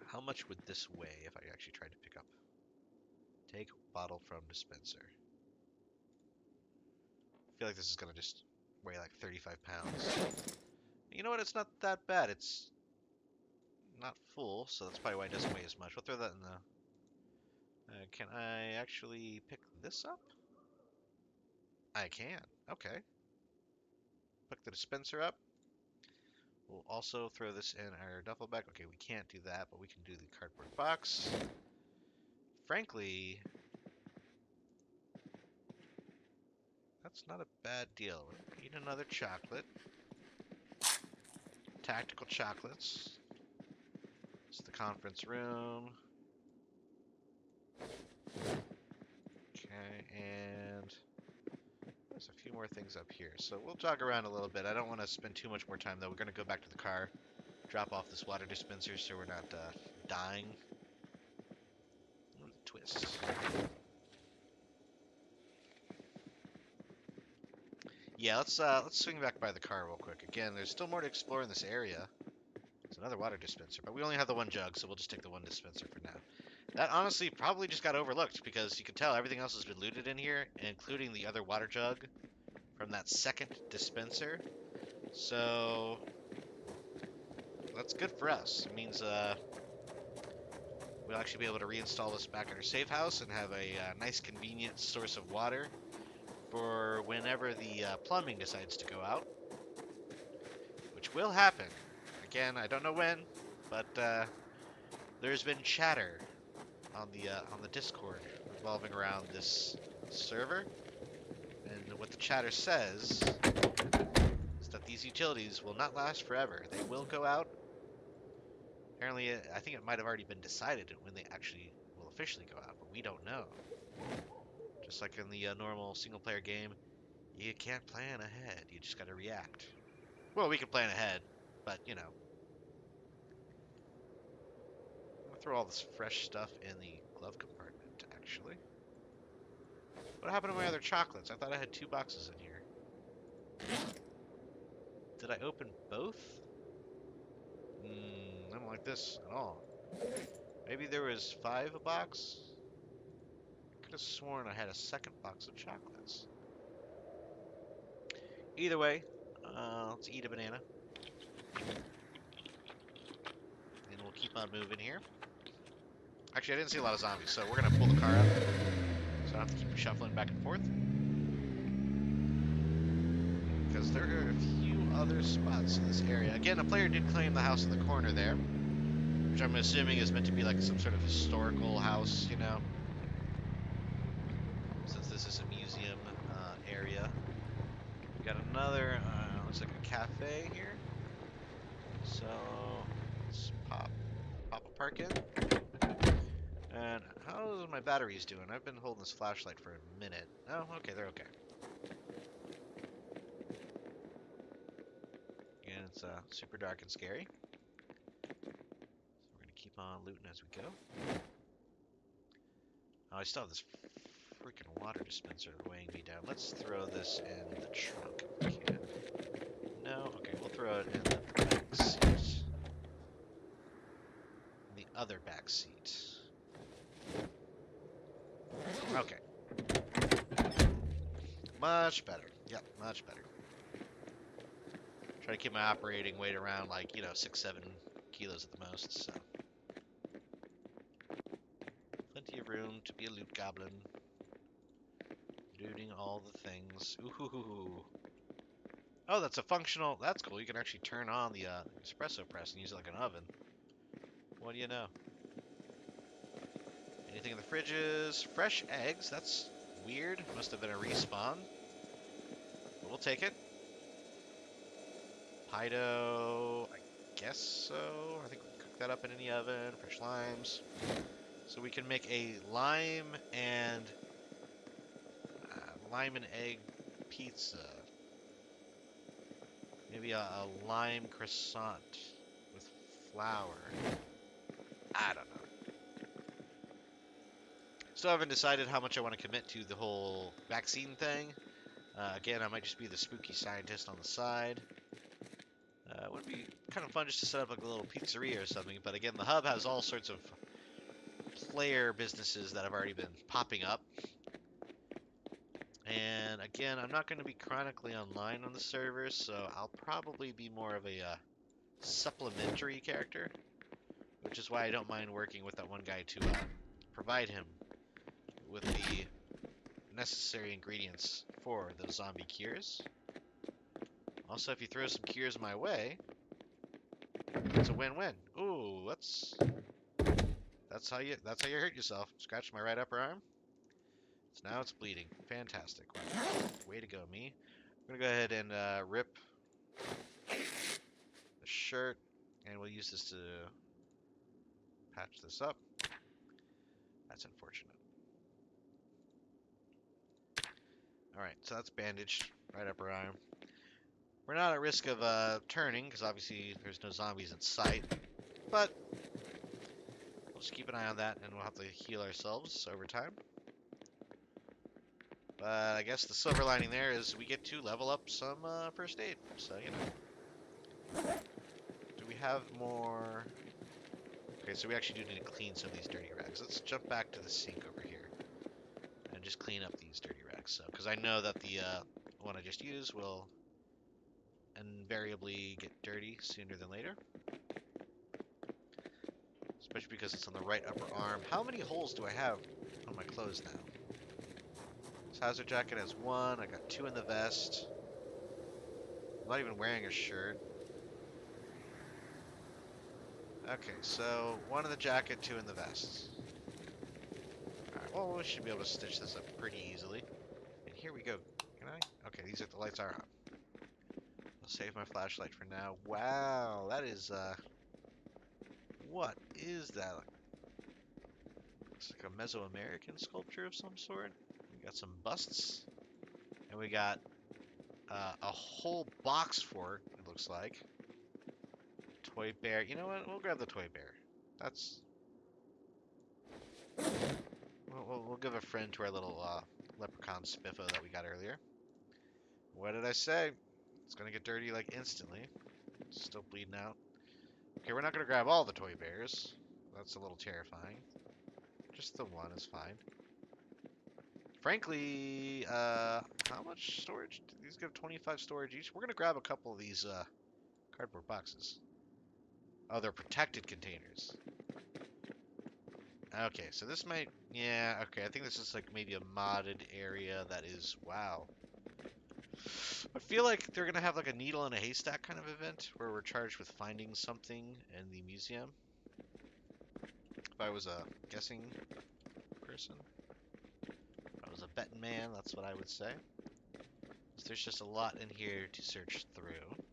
How much would this weigh if I actually tried to pick up? Take bottle from dispenser. I feel like this is going to just weigh like 35 pounds. You know what? It's not that bad. It's not full, so that's probably why it doesn't weigh as much. We'll throw that in the... can I actually pick this up? I can. Okay. Pick the dispenser up. We'll also throw this in our duffel bag. Okay, we can't do that, but we can do the cardboard box. Frankly, that's not a bad deal. We need another chocolate. Tactical chocolates. It's the conference room. Okay, and there's a few more things up here. So we'll jog around a little bit. I don't want to spend too much more time, though. We're going to go back to the car, drop off this water dispenser so we're not dying. Twist. Yeah, let's swing back by the car real quick. Again, there's still more to explore in this area. There's another water dispenser, but we only have the one jug, so we'll just take the one dispenser for now. That honestly probably just got overlooked because you can tell everything else has been looted in here, including the other water jug from that second dispenser. So that's good for us. It means we'll actually be able to reinstall this back in our safe house and have a nice convenient source of water for whenever the plumbing decides to go out, which will happen. Again, I don't know when, but there's been chatter on the Discord revolving around this server, and what the chatter says is that these utilities will not last forever. They will go out. Apparently, I think it might have already been decided when they actually will officially go out, but we don't know. Just like in the normal single-player game, you can't plan ahead. You just got to react. Well, we can plan ahead, but, you know. I'm going to throw all this fresh stuff in the glove compartment, actually. What happened to my other chocolates? I thought I had 2 boxes in here. Did I open both? I don't like this at all. Maybe there was 5 a box? I could have sworn I had a second box of chocolates. Either way, let's eat a banana. And we'll keep on moving here. Actually, I didn't see a lot of zombies, so we're going to pull the car up. So I don't have to keep shuffling back and forth. Because there are a few other spots in this area. Again, a player did claim the house in the corner there, which I'm assuming is meant to be like some sort of historical house, you know, since this is a museum area. We've got another, looks like a cafe here. So let's pop a park in. And how's my batteries doing? I've been holding this flashlight for a minute. Oh, okay, they're okay. Again, it's super dark and scary. So we're gonna keep on looting as we go. Oh, I still have this freaking water dispenser weighing me down. Let's throw this in the trunk if we can. No? Okay, we'll throw it in the back seat. In the other back seat. Okay. Much better. Yep, much better. Try to keep my operating weight around like, 6-7 kilos at the most, so. Plenty of room to be a loot goblin. Looting all the things. Ooh. Oh, that's a functional, that's cool. You can actually turn on the espresso press and use it like an oven. What do you know? Anything in the fridges? Fresh eggs, that's weird. Must have been a respawn. But we'll take it. Pido, I guess so. I think we can cook that up in any oven. Fresh limes. So we can make a lime and egg pizza. Maybe a lime croissant with flour. I don't know. Still haven't decided how much I want to commit to the whole vaccine thing. Again, I might just be the spooky scientist on the side. It would be kind of fun just to set up like a little pizzeria or something. But again, the hub has all sorts of player businesses that have already been popping up. And again, I'm not going to be chronically online on the server, so I'll probably be more of a supplementary character, which is why I don't mind working with that one guy to provide him with the necessary ingredients for those zombie cures. Also, if you throw some cures my way, it's a win-win. Ooh, that's how you hurt yourself. Scratch my right upper arm. So now it's bleeding. Fantastic. Wow. Way to go, me. I'm gonna go ahead and rip the shirt, and we'll use this to patch this up. That's unfortunate. Alright, so that's bandaged. Right upper arm. We're not at risk of turning, because obviously there's no zombies in sight. But we'll just keep an eye on that, and we'll have to heal ourselves over time. But I guess the silver lining there is we get to level up some first aid. So, you know. Do we have more? Okay, so we actually do need to clean some of these dirty rags. Let's jump back to the sink over here and just clean up these dirty rags. So, because I know that the one I just used will invariably get dirty sooner than later. Especially because it's on the right upper arm. How many holes do I have on my clothes now? This hazard jacket has 1. I got 2 in the vest. I'm not even wearing a shirt. Okay, so 1 in the jacket, 2 in the vest. Alright, well, we should be able to stitch this up pretty easily. And here we go. Can I? Okay, the lights are on. I'll save my flashlight for now. Wow, that is, what is that? Looks like a Mesoamerican sculpture of some sort. We got some busts. And we got a whole box for it, looks like. Toy bear. You know what? We'll grab the toy bear. That's... We'll give a friend to our little leprechaun spiffo that we got earlier. What did I say? It's gonna get dirty like instantly. It's still bleeding out. Okay, we're not gonna grab all the toy bears. That's a little terrifying. Just the one is fine. Frankly, how much storage? Do these give 25 storage each? We're gonna grab a couple of these cardboard boxes. Oh, they're protected containers. Okay, so this might... Yeah, okay, I think this is like maybe a modded area that is... Wow. I feel like they're gonna have like a needle in a haystack kind of event where we're charged with finding something in the museum. If I was a guessing person. If I was a betting man, that's what I would say. So there's just a lot in here to search through.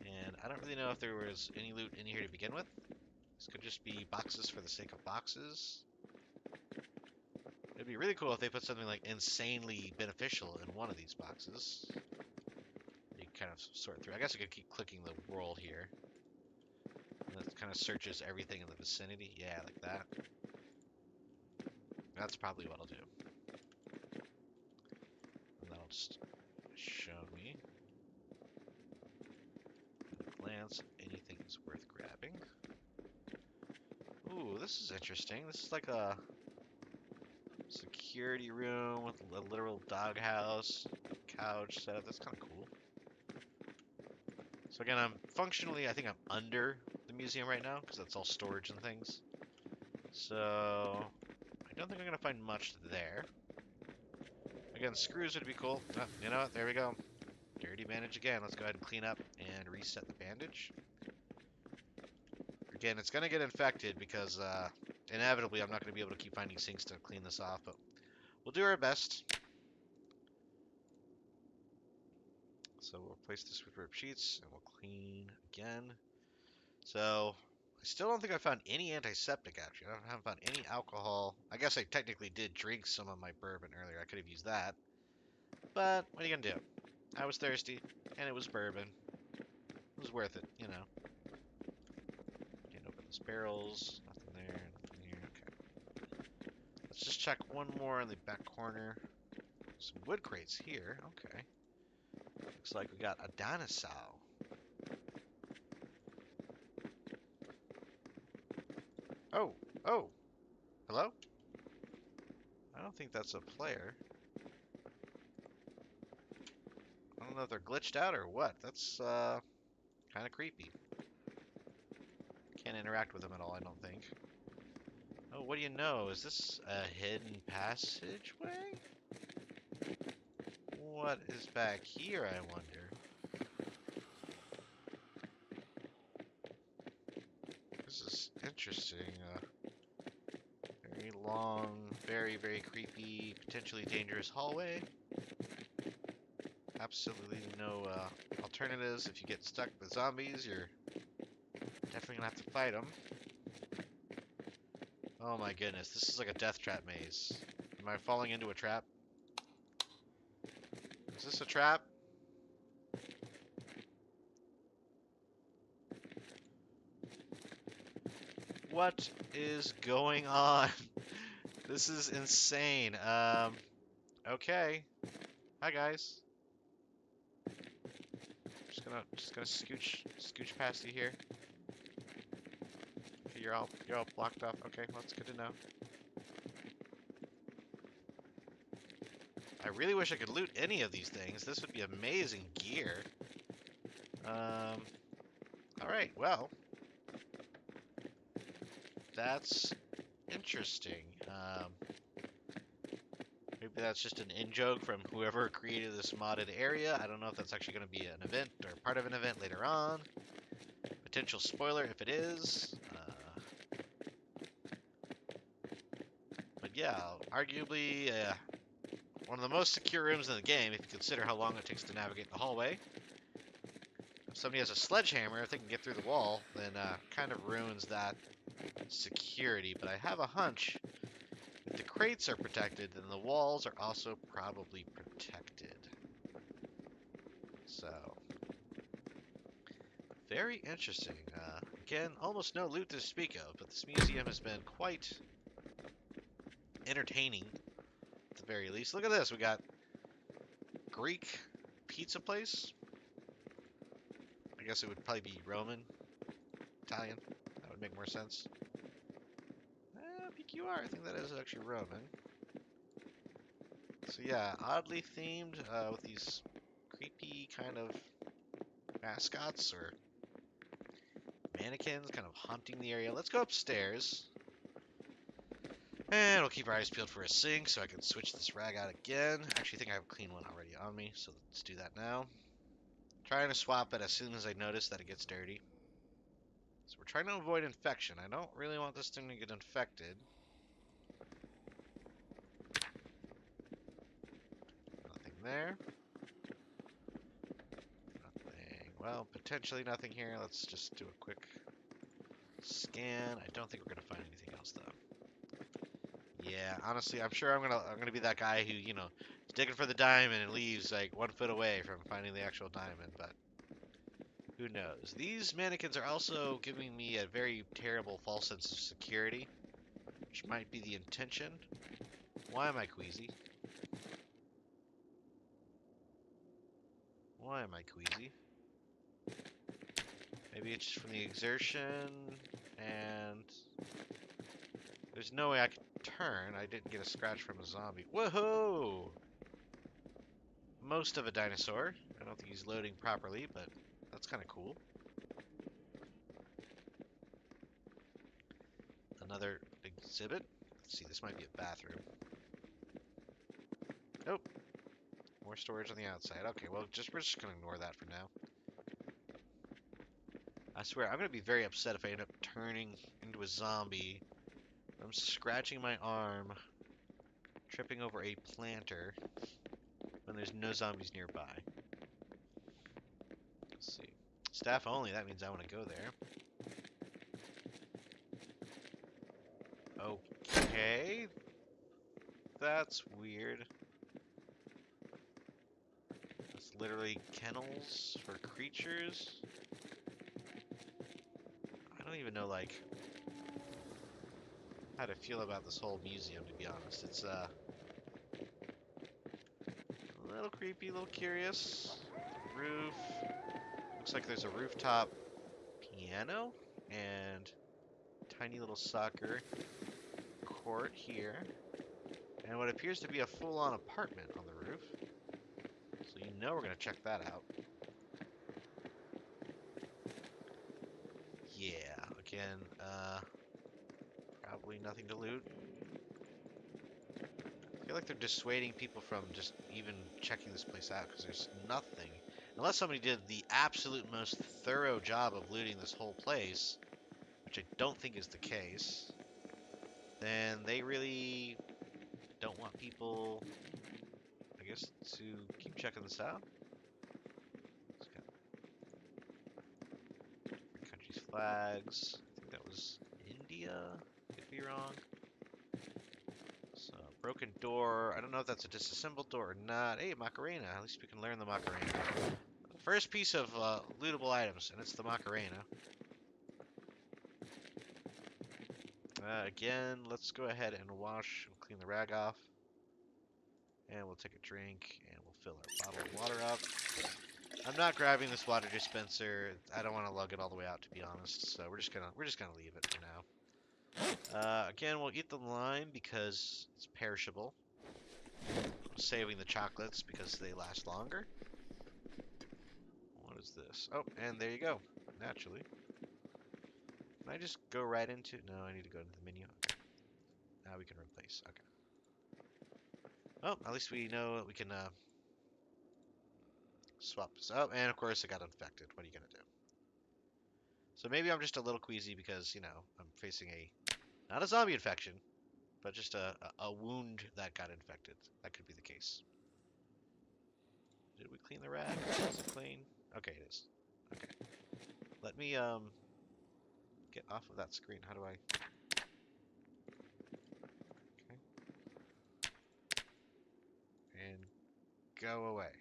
And I don't really know if there was any loot in here to begin with. This could just be boxes for the sake of boxes. It'd be really cool if they put something like insanely beneficial in one of these boxes. You can kind of sort through. I guess I could keep clicking the roll here. And that kind of searches everything in the vicinity. Yeah, like that. That's probably what I'll do. And that'll just show me at a glance if anything is worth grabbing. Ooh, this is interesting. This is like a security room with a literal doghouse, couch setup. That's kind of cool. So again, I think I'm under the museum right now because that's all storage and things. So I don't think I'm gonna find much there. Again, screws would be cool. Oh, you know what? There we go. Dirty bandage again. Let's go ahead and clean up and reset the bandage. Again, it's gonna get infected because inevitably I'm not gonna be able to keep finding sinks to clean this off, but we'll do our best. So we'll replace this with rip sheets, and we'll clean again. So I still don't think I found any antiseptic, actually. I haven't found any alcohol. I guess I technically did drink some of my bourbon earlier. I could have used that. But what are you gonna do? I was thirsty, and it was bourbon. It was worth it, you know. Can't open those barrels. Nothing there, nothing here. Okay. Let's just check one more in the back corner. Some wood crates here. Okay. Looks like we got a dinosaur. Oh, oh, hello? I don't think that's a player. I don't know if they're glitched out or what. That's kind of creepy. Can't interact with them at all, I don't think. Oh, what do you know? Is this a hidden passageway? What is back here, I wonder? This is interesting. Very long, very, very creepy, potentially dangerous hallway. Absolutely no alternatives. If you get stuck with zombies, you're definitely gonna have to fight them. Oh my goodness, this is like a death trap maze. Am I falling into a trap? Is this a trap? What is going on? This is insane. Okay. Hi guys. Just gonna scooch past you here. Okay, you're all blocked off. Okay, well, that's good to know. I really wish I could loot any of these things. This would be amazing gear. Alright, well. That's interesting. Maybe that's just an in-joke from whoever created this modded area. I don't know if that's actually going to be an event or part of an event later on. Potential spoiler if it is. But yeah, arguably one of the most secure rooms in the game if you consider how long it takes to navigate the hallway. If somebody has a sledgehammer, if they can get through the wall, then kind of ruins that security. But I have a hunch if the crates are protected, then the walls are also probably protected. So, very interesting. Again, almost no loot to speak of, but this museum has been quite entertaining, at the very least. Look at this. We got Greek pizza place. I guess it would probably be Roman, Italian. That would make more sense. PQR, I think that is actually Roman. So yeah, oddly themed with these creepy kind of mascots or mannequins kind of haunting the area. Let's go upstairs. And we'll keep our eyes peeled for a sink so I can switch this rag out again. Actually, I think I have a clean one already on me, so let's do that now. Trying to swap it as soon as I notice that it gets dirty. So we're trying to avoid infection. I don't really want this thing to get infected. Nothing there. Nothing. Well, potentially nothing here. Let's just do a quick scan. I don't think we're gonna find anything else though. Yeah, honestly, I'm sure I'm gonna be that guy who, you know, is digging for the diamond and leaves like 1 foot away from finding the actual diamond, but who knows? These mannequins are also giving me a very terrible false sense of security, which might be the intention. Why am I queasy? Why am I queasy? Maybe it's just from the exertion, and there's no way I can turn. I didn't get a scratch from a zombie. Whoa! Most of a dinosaur. I don't think he's loading properly, but that's kind of cool. Another exhibit. Let's see, this might be a bathroom. Nope. More storage on the outside. Okay, well, we're just gonna ignore that for now. I swear, I'm gonna be very upset if I end up turning into a zombie. I'm scratching my arm, tripping over a planter when there's no zombies nearby. Let's see. Staff only, that means I want to go there. Okay. That's weird. It's literally kennels for creatures. I don't even know, like, how to feel about this whole museum, to be honest. It's, a little creepy, a little curious. The roof. Looks like there's a rooftop piano and tiny little soccer court here. And what appears to be a full-on apartment on the roof. So you know we're going to check that out. Yeah, again, probably nothing to loot. I feel like they're dissuading people from just even checking this place out because there's nothing. Unless somebody did the absolute most thorough job of looting this whole place, which I don't think is the case, then they really don't want people, I guess, to keep checking this out. It's got different countries' flags. I think that was India. Could be wrong. So, broken door. I don't know if that's a disassembled door or not. Hey, Macarena. At least we can learn the Macarena. First piece of lootable items, and it's the Macarena. Again, let's go ahead and wash and clean the rag off. And we'll take a drink, and we'll fill our bottle of water up. I'm not grabbing this water dispenser. I don't want to lug it all the way out, to be honest. So we're just gonna leave it for now. Again, we'll eat the lime because it's perishable. Saving the chocolates because they last longer. What is this? Oh, and there you go. Naturally. Can I just go right into... No, I need to go into the menu. Okay. Now we can replace. Okay. Well, at least we know that we can swap this out. And of course, it got infected. What are you going to do? So maybe I'm just a little queasy because, you know, I'm facing not a zombie infection, but just a wound that got infected. That could be the case. Did we clean the rag? Is it clean? Okay, it is. Okay. Let me get off of that screen. How do I... Okay. And go away.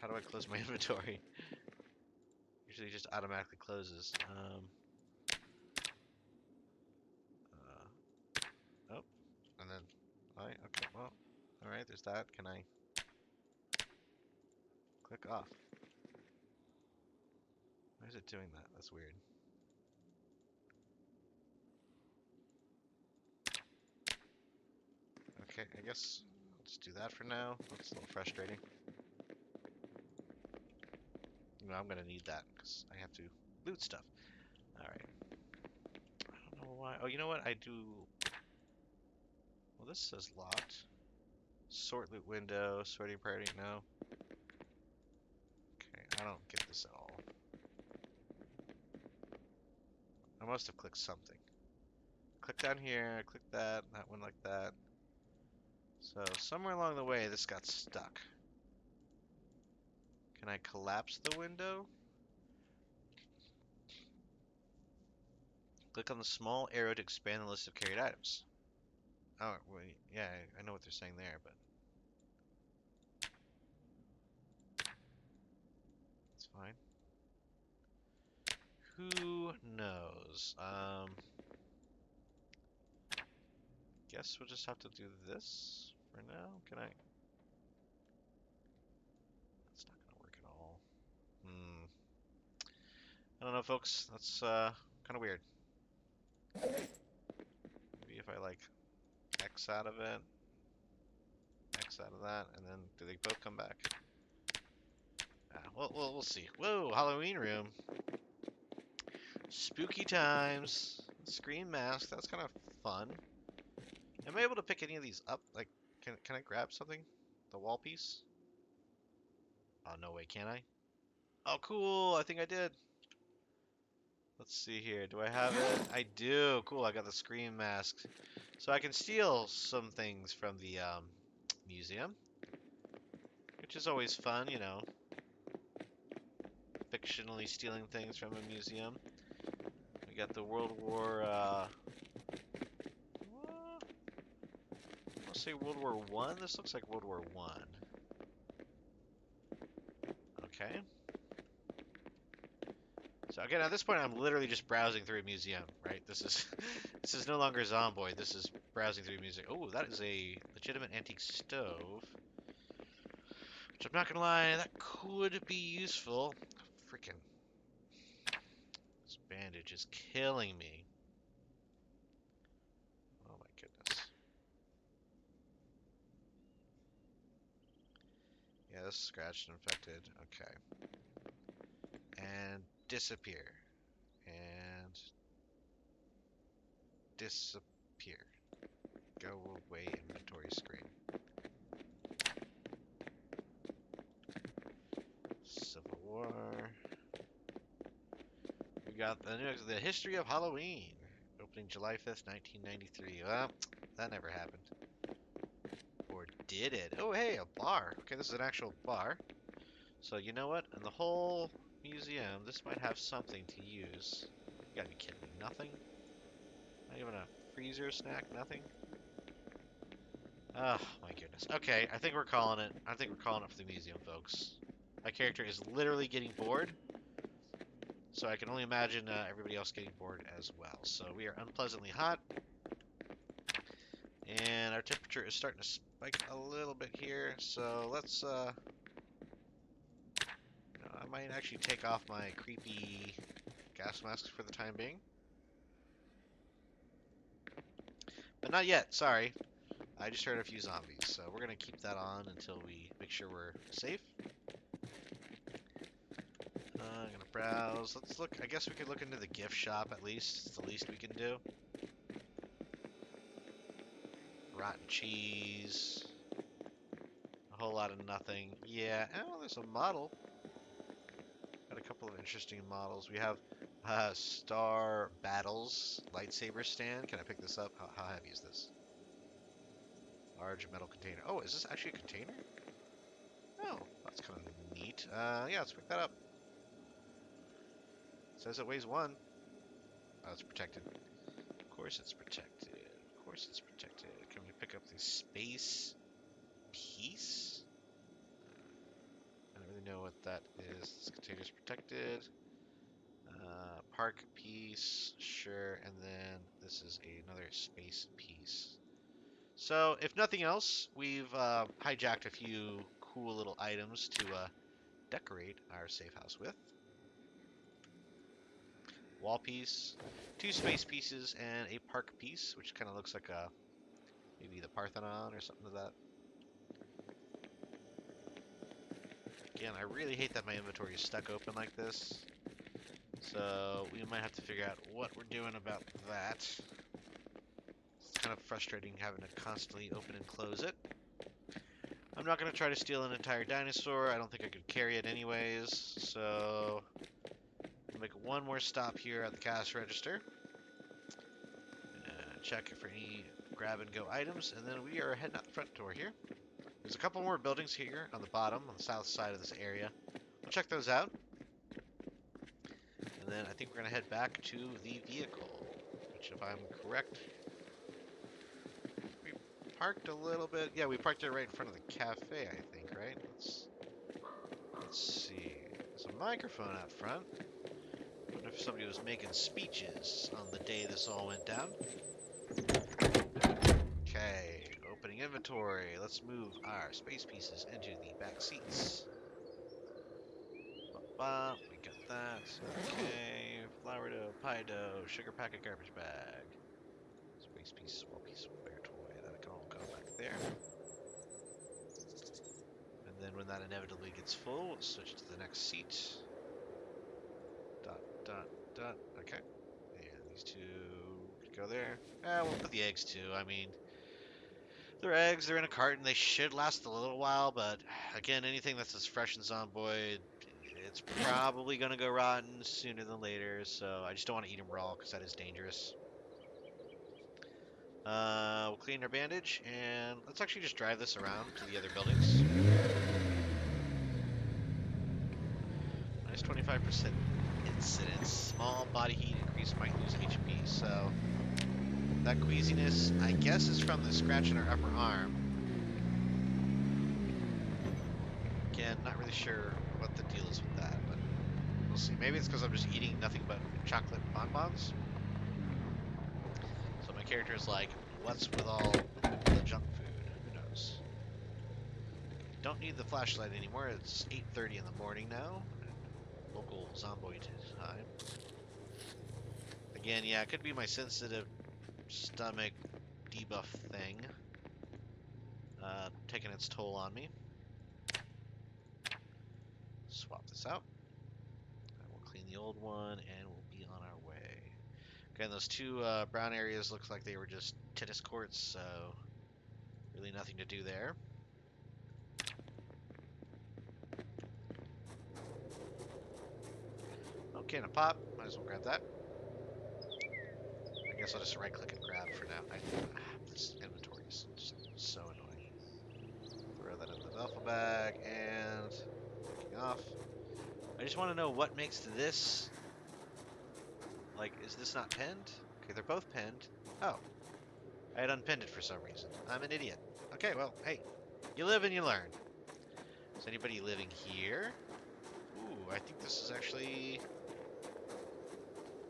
How do I close my inventory? Usually it just automatically closes. Oh, and then... Okay, well, alright, there's that. Can I... click off? Why is it doing that? That's weird. Okay, I guess I'll just do that for now. That's a little frustrating. You know, I'm gonna need that because I have to loot stuff. Alright. I don't know why. Oh, you know what? I do... Well, this says locked. Sort loot window, sorting priority, no. Okay, I don't get this at all. I must have clicked something. Click down here, click that one like that. So, somewhere along the way, this got stuck. Can I collapse the window? Click on the small arrow to expand the list of carried items. Oh, wait, yeah, I know what they're saying there, but... it's fine. Who knows? Guess we'll just have to do this for now. Can I? That's not gonna work at all. I don't know, folks. That's kind of weird. Maybe if I like X out of it, X out of that, and then do they both come back? We'll see. Whoa, Halloween room. Spooky times. Scream mask. That's kind of fun. Am I able to pick any of these up? Like, can I grab something? The wall piece? Oh, no way, can I? Oh, cool. I think I did. Let's see here. Do I have it? I do. Cool. I got the scream mask. So I can steal some things from the museum, which is always fun, you know, fictionally stealing things from a museum. We got the World War, I'll say World War One. This looks like World War One. Okay. So again, at this point, I'm literally just browsing through a museum, right? This is this is no longer Zomboid. This is browsing through a museum. Oh, that is a legitimate antique stove. Which I'm not gonna lie, that could be useful. Freaking, this bandage is killing me. Oh my goodness. Yeah, this is scratched and infected. Okay. And disappear. And disappear. Go away inventory screen. Civil War. We got the history of Halloween. Opening July 5th, 1993. Well, that never happened. Or did it? Oh, hey, a bar. Okay, this is an actual bar. So, you know what? In the whole museum, this might have something to use. You gotta be kidding me. Nothing? Not even a freezer snack? Nothing? Oh, my goodness. Okay, I think we're calling it. I think we're calling it for the museum, folks. My character is literally getting bored. So I can only imagine everybody else getting bored as well. So we are unpleasantly hot. And our temperature is starting to spike a little bit here. So let's, I might actually take off my creepy gas masks for the time being. But not yet, sorry. I just heard a few zombies, so we're going to keep that on until we make sure we're safe. I'm going to browse. Let's look. I guess we could look into the gift shop at least. It's the least we can do. Rotten cheese. A whole lot of nothing. Yeah, oh, there's a model. Got a couple of interesting models. We have Star Battles lightsaber stand. Can I pick this up? How heavy is this? Large metal container. Oh, is this actually a container? Oh, that's kind of neat. Yeah, let's pick that up. It says it weighs 1. Oh, it's protected. Of course it's protected. Of course it's protected. Can we pick up the space piece? I don't really know what that is. This container's protected. Park piece, sure, and then this is another space piece. So, if nothing else, we've hijacked a few cool little items to decorate our safe house with. Wall piece, 2 space pieces, and a park piece, which kind of looks like maybe the Parthenon or something like that. Again, I really hate that my inventory is stuck open like this. So we might have to figure out what we're doing about that. It's kind of frustrating having to constantly open and close it. I'm not going to try to steal an entire dinosaur. I don't think I could carry it anyways. So I'll make one more stop here at the cash register. Check for any grab and go items. And then we are heading out the front door here. There's a couple more buildings here on the bottom, on the south side of this area. We'll check those out. And then I think we're going to head back to the vehicle, which, if I'm correct, we parked a little bit. Yeah, we parked it right in front of the cafe, I think, right? Let's see. There's a microphone out front. I wonder if somebody was making speeches on the day this all went down. Okay, opening inventory. Let's move our space pieces into the back seats. We got that. Okay, flour dough, pie dough, sugar packet, garbage bag. Space piece, small piece, bear toy. That can all go back there. And then when that inevitably gets full, we'll switch to the next seat. Dot, dot, dot. Okay. And these two could go there. We'll put the eggs too. I mean, they're eggs, they're in a carton, they should last a little while, but again, anything that's as fresh as Zomboid, It's probably gonna go rotten sooner than later, so I just don't want to eat them raw because that is dangerous. We'll clean our bandage, and let's actually just drive this around to the other buildings. Nice 25% incidence. Small body heat increase might lose HP, so that queasiness, I guess, is from the scratch in our upper arm. Again, not really sure what the deal is with that, but we'll see. Maybe it's because I'm just eating nothing but chocolate bonbons. So my character is like, what's with all the junk food? Who knows? Don't need the flashlight anymore. It's 8:30 in the morning now. Local Zomboid time. Again, yeah, it could be my sensitive stomach debuff thing taking its toll on me. Swap this out. We'll clean the old one, and we'll be on our way. Again, those two brown areas looks like they were just tennis courts, so really nothing to do there. Okay, and a pop. Might as well grab that. I guess I'll just right-click and grab for now. This inventory is just so annoying. Throw that in the duffel bag, and taking off. I just want to know what makes this. Like, is this not pinned? Okay, they're both pinned. Oh, I had unpinned it for some reason. I'm an idiot. Okay, well, hey, you live and you learn. Is anybody living here? Ooh, I think this is actually.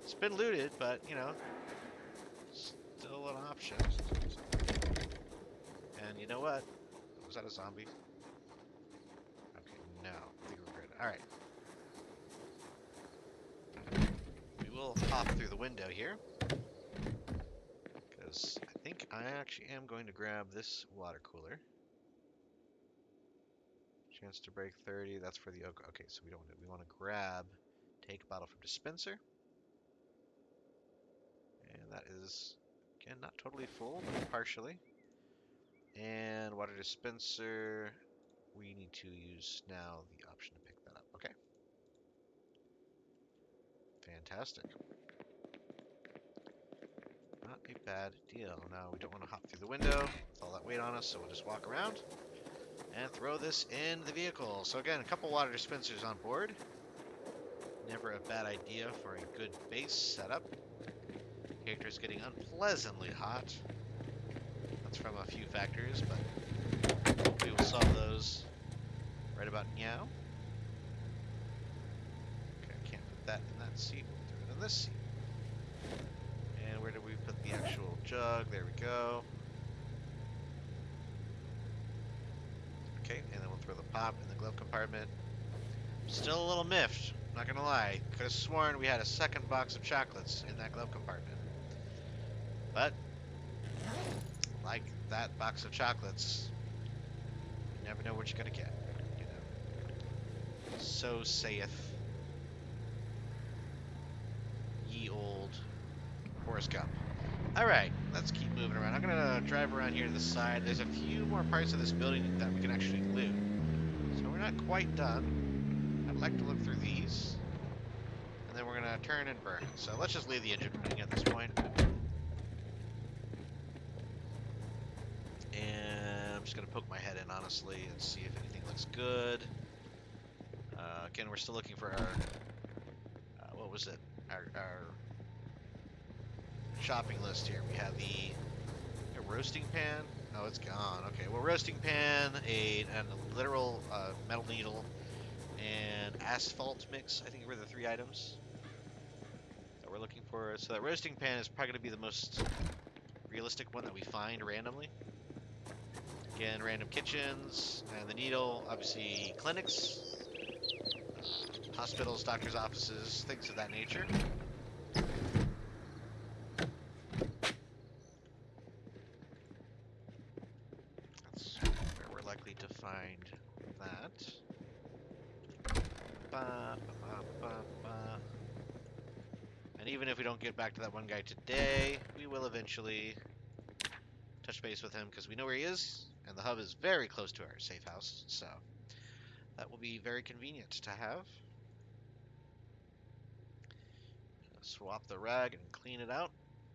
It's been looted, but, you know, still an option. And you know what? Was that a zombie? Okay, no. I think we're good. Alright. We will hop through the window here. Because I think I actually am going to grab this water cooler. Chance to break 30. That's for the oak. Okay, so we don't. We want to grab, take bottle from dispenser, and that is again not totally full, but partially. And water dispenser. We need to use now the option to pick that up. Okay. Fantastic. Not a bad deal. Now we don't want to hop through the window with all that weight on us, so we'll just walk around and throw this in the vehicle. So again, a couple water dispensers on board. Never a bad idea for a good base setup. Character's getting unpleasantly hot. That's from a few factors, but we will solve those right about now. Okay, I can't put that in that seat. We'll do it in this seat. And where do we put the actual jug? There we go. Okay, and then we'll throw the pop in the glove compartment. Still a little miffed, not gonna lie. Could have sworn we had a second box of chocolates in that glove compartment. But, like that box of chocolates, you never know what you're gonna get, you know. So saith ye old Forrest Gump. Alright, let's keep moving around. I'm gonna drive around here to the side. There's a few more parts of this building that we can actually loot. So we're not quite done. I'd like to look through these. And then we're gonna turn and burn. So let's just leave the engine running at this point. And I'm just gonna poke my head in honestly and see if anything looks good. Again, we're still looking for our what was it? Our shopping list here. We have a roasting pan. Oh, it's gone. Okay, well, roasting pan, a literal metal needle, and asphalt mix. I think were the 3 items that we're looking for. So that roasting pan is probably going to be the most realistic one that we find randomly. Again, random kitchens, and the needle, obviously clinics, hospitals, doctors' offices, things of that nature. That's where we're likely to find that. And even if we don't get back to that one guy today, we will eventually touch base with him because we know where he is, and the hub is very close to our safe house, so that will be very convenient to have. Swap the rag and clean it out.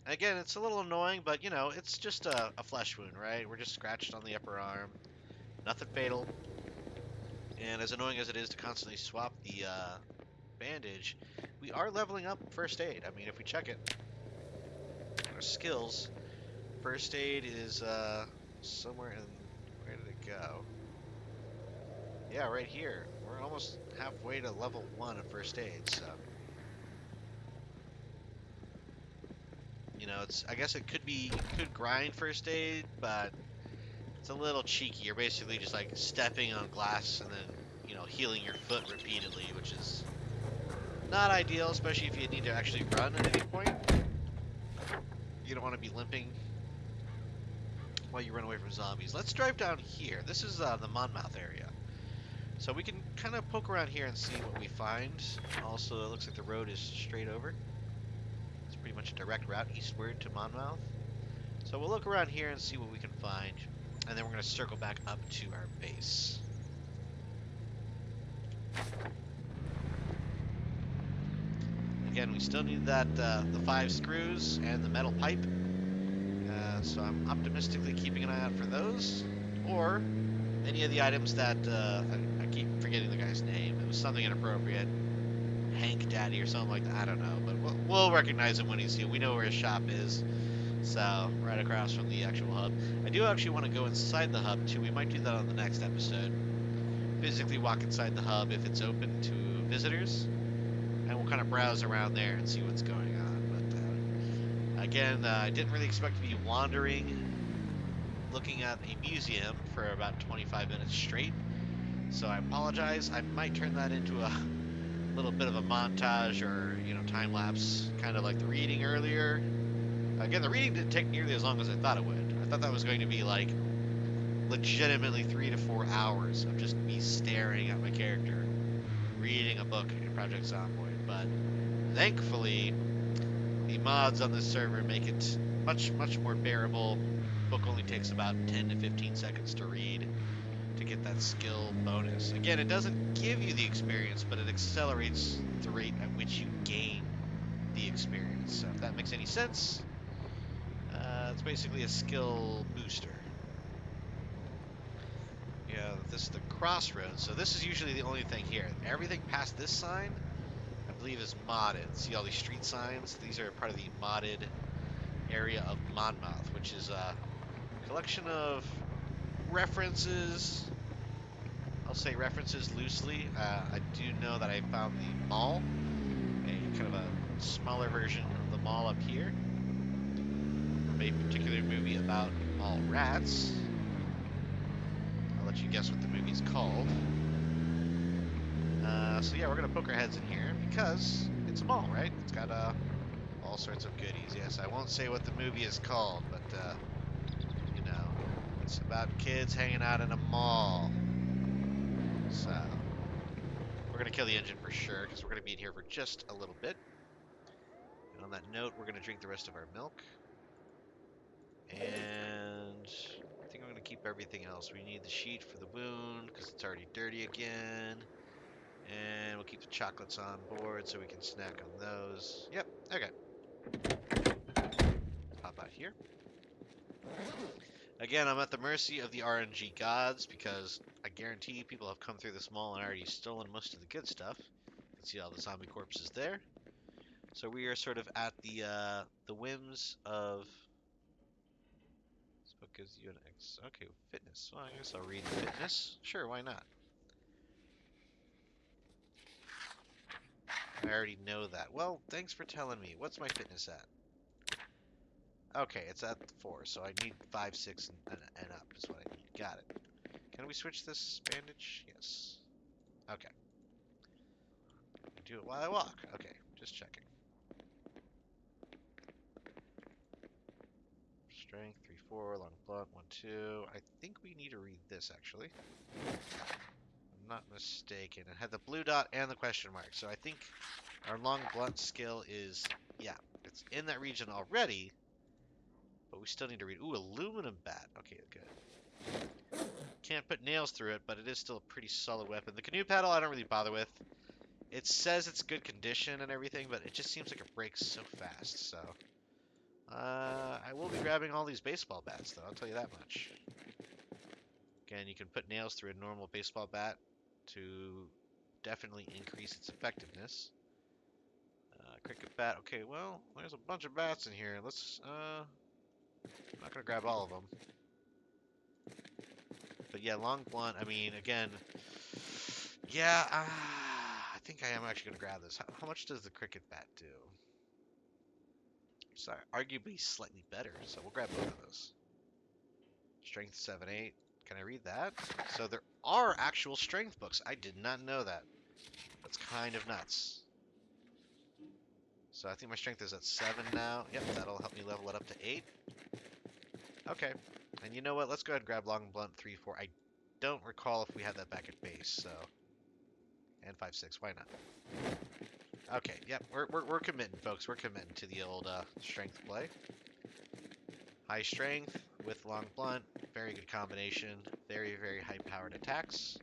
Again, it's a little annoying, but you know, it's just a flesh wound, right? We're just scratched on the upper arm. Nothing fatal. And as annoying as it is to constantly swap the bandage, we are leveling up first aid. I mean, if we check it, our skills, first aid is somewhere in, where did it go? Yeah, right here. We're almost halfway to level 1 of first aid, so. You know, I guess it could be, you could grind first aid, but it's a little cheeky. You're basically just like stepping on glass and then, you know, healing your foot repeatedly, which is not ideal, especially if you need to actually run at any point. You don't want to be limping while you run away from zombies. Let's drive down here. This is the Monmouth area. So we can kind of poke around here and see what we find. Also, it looks like the road is straight over. It's pretty much a direct route eastward to Monmouth. So we'll look around here and see what we can find. And then we're going to circle back up to our base. Again, we still need that the 5 screws and the metal pipe. So I'm optimistically keeping an eye out for those. Or any of the items that I keep forgetting the guy's name. It was something inappropriate. Hank Daddy or something like that. I don't know. But we'll recognize him when he's here. We know where his shop is. So, right across from the actual hub. I do actually want to go inside the hub, too. We might do that on the next episode. Physically walk inside the hub if it's open to visitors. And we'll kind of browse around there and see what's going on. But, again, I didn't really expect to be wandering, looking at a museum for about 25 minutes straight. So I apologize. I might turn that into a little bit of a montage or, you know, time-lapse, kind of like the reading earlier. Again, the reading didn't take nearly as long as I thought it would. I thought that was going to be like legitimately 3 to 4 hours of just me staring at my character, reading a book in Project Zomboid. But thankfully, the mods on this server make it much, much more bearable. The book only takes about 10 to 15 seconds to read to get that skill bonus. Again, it doesn't give you the experience, but it accelerates the rate at which you gain the experience. So if that makes any sense, it's basically a skill booster. Yeah, this is the crossroads. So this is usually the only thing here. Everything past this sign, I believe, is modded. See all these street signs? These are part of the modded area of Monmouth, which is a collection of references. I'll say references loosely. I do know that I found the mall, a kind of a smaller version of the mall up here, from a particular movie about mall rats. I'll let you guess what the movie's called. So yeah, we're gonna poke our heads in here because it's a mall, right? It's got all sorts of goodies. Yes, I won't say what the movie is called, but you know, it's about kids hanging out in a mall. So we're gonna kill the engine for sure because we're gonna be in here for just a little bit. And on that note, we're gonna drink the rest of our milk. And I think I'm going to keep everything else. We need the sheet for the wound because it's already dirty again. And we'll keep the chocolates on board so we can snack on those. Yep, okay. Hop out here. Again, I'm at the mercy of the RNG gods because I guarantee people have come through this mall and already stolen most of the good stuff. You can see all the zombie corpses there. So we are sort of at the whims of... What gives you an X? Okay, fitness. Well, I guess I'll read fitness. Sure, why not? I already know that. Well, thanks for telling me. What's my fitness at? Okay, it's at 4, so I need 5, 6, and up is what I need. Got it. Can we switch this bandage? Yes. Okay. Do it while I walk. Okay, just checking. Strength, 3, 4, long blunt, 1, 2. I think we need to read this, actually. I'm not mistaken. It had the blue dot and the question mark, so I think our long blunt skill is, yeah, it's in that region already, but we still need to read. Ooh, aluminum bat. Okay, good. Can't put nails through it, but it is still a pretty solid weapon. The canoe paddle I don't really bother with. It says it's good condition and everything, but it just seems like it breaks so fast. So I will be grabbing all these baseball bats, though. I'll tell you that much. Again, you can put nails through a normal baseball bat to definitely increase its effectiveness. Cricket bat. Okay, well, there's a bunch of bats in here. Let's. I'm not gonna grab all of them. But yeah, long blunt. I mean, again, yeah. I think I am actually gonna grab this. How much does the cricket bat do? It's arguably slightly better, so we'll grab both of those. Strength 7, 8. Can I read that? So there are actual strength books. I did not know that. That's kind of nuts. So I think my strength is at 7 now. Yep, that'll help me level it up to 8. Okay. And you know what? Let's go ahead and grab long blunt 3, 4. I don't recall if we had that back at base, so. And 5, 6. Why not? Okay, yep. We're committing, folks. We're committing to the old strength play. High strength with long blunt. Very good combination. Very, very high-powered attacks.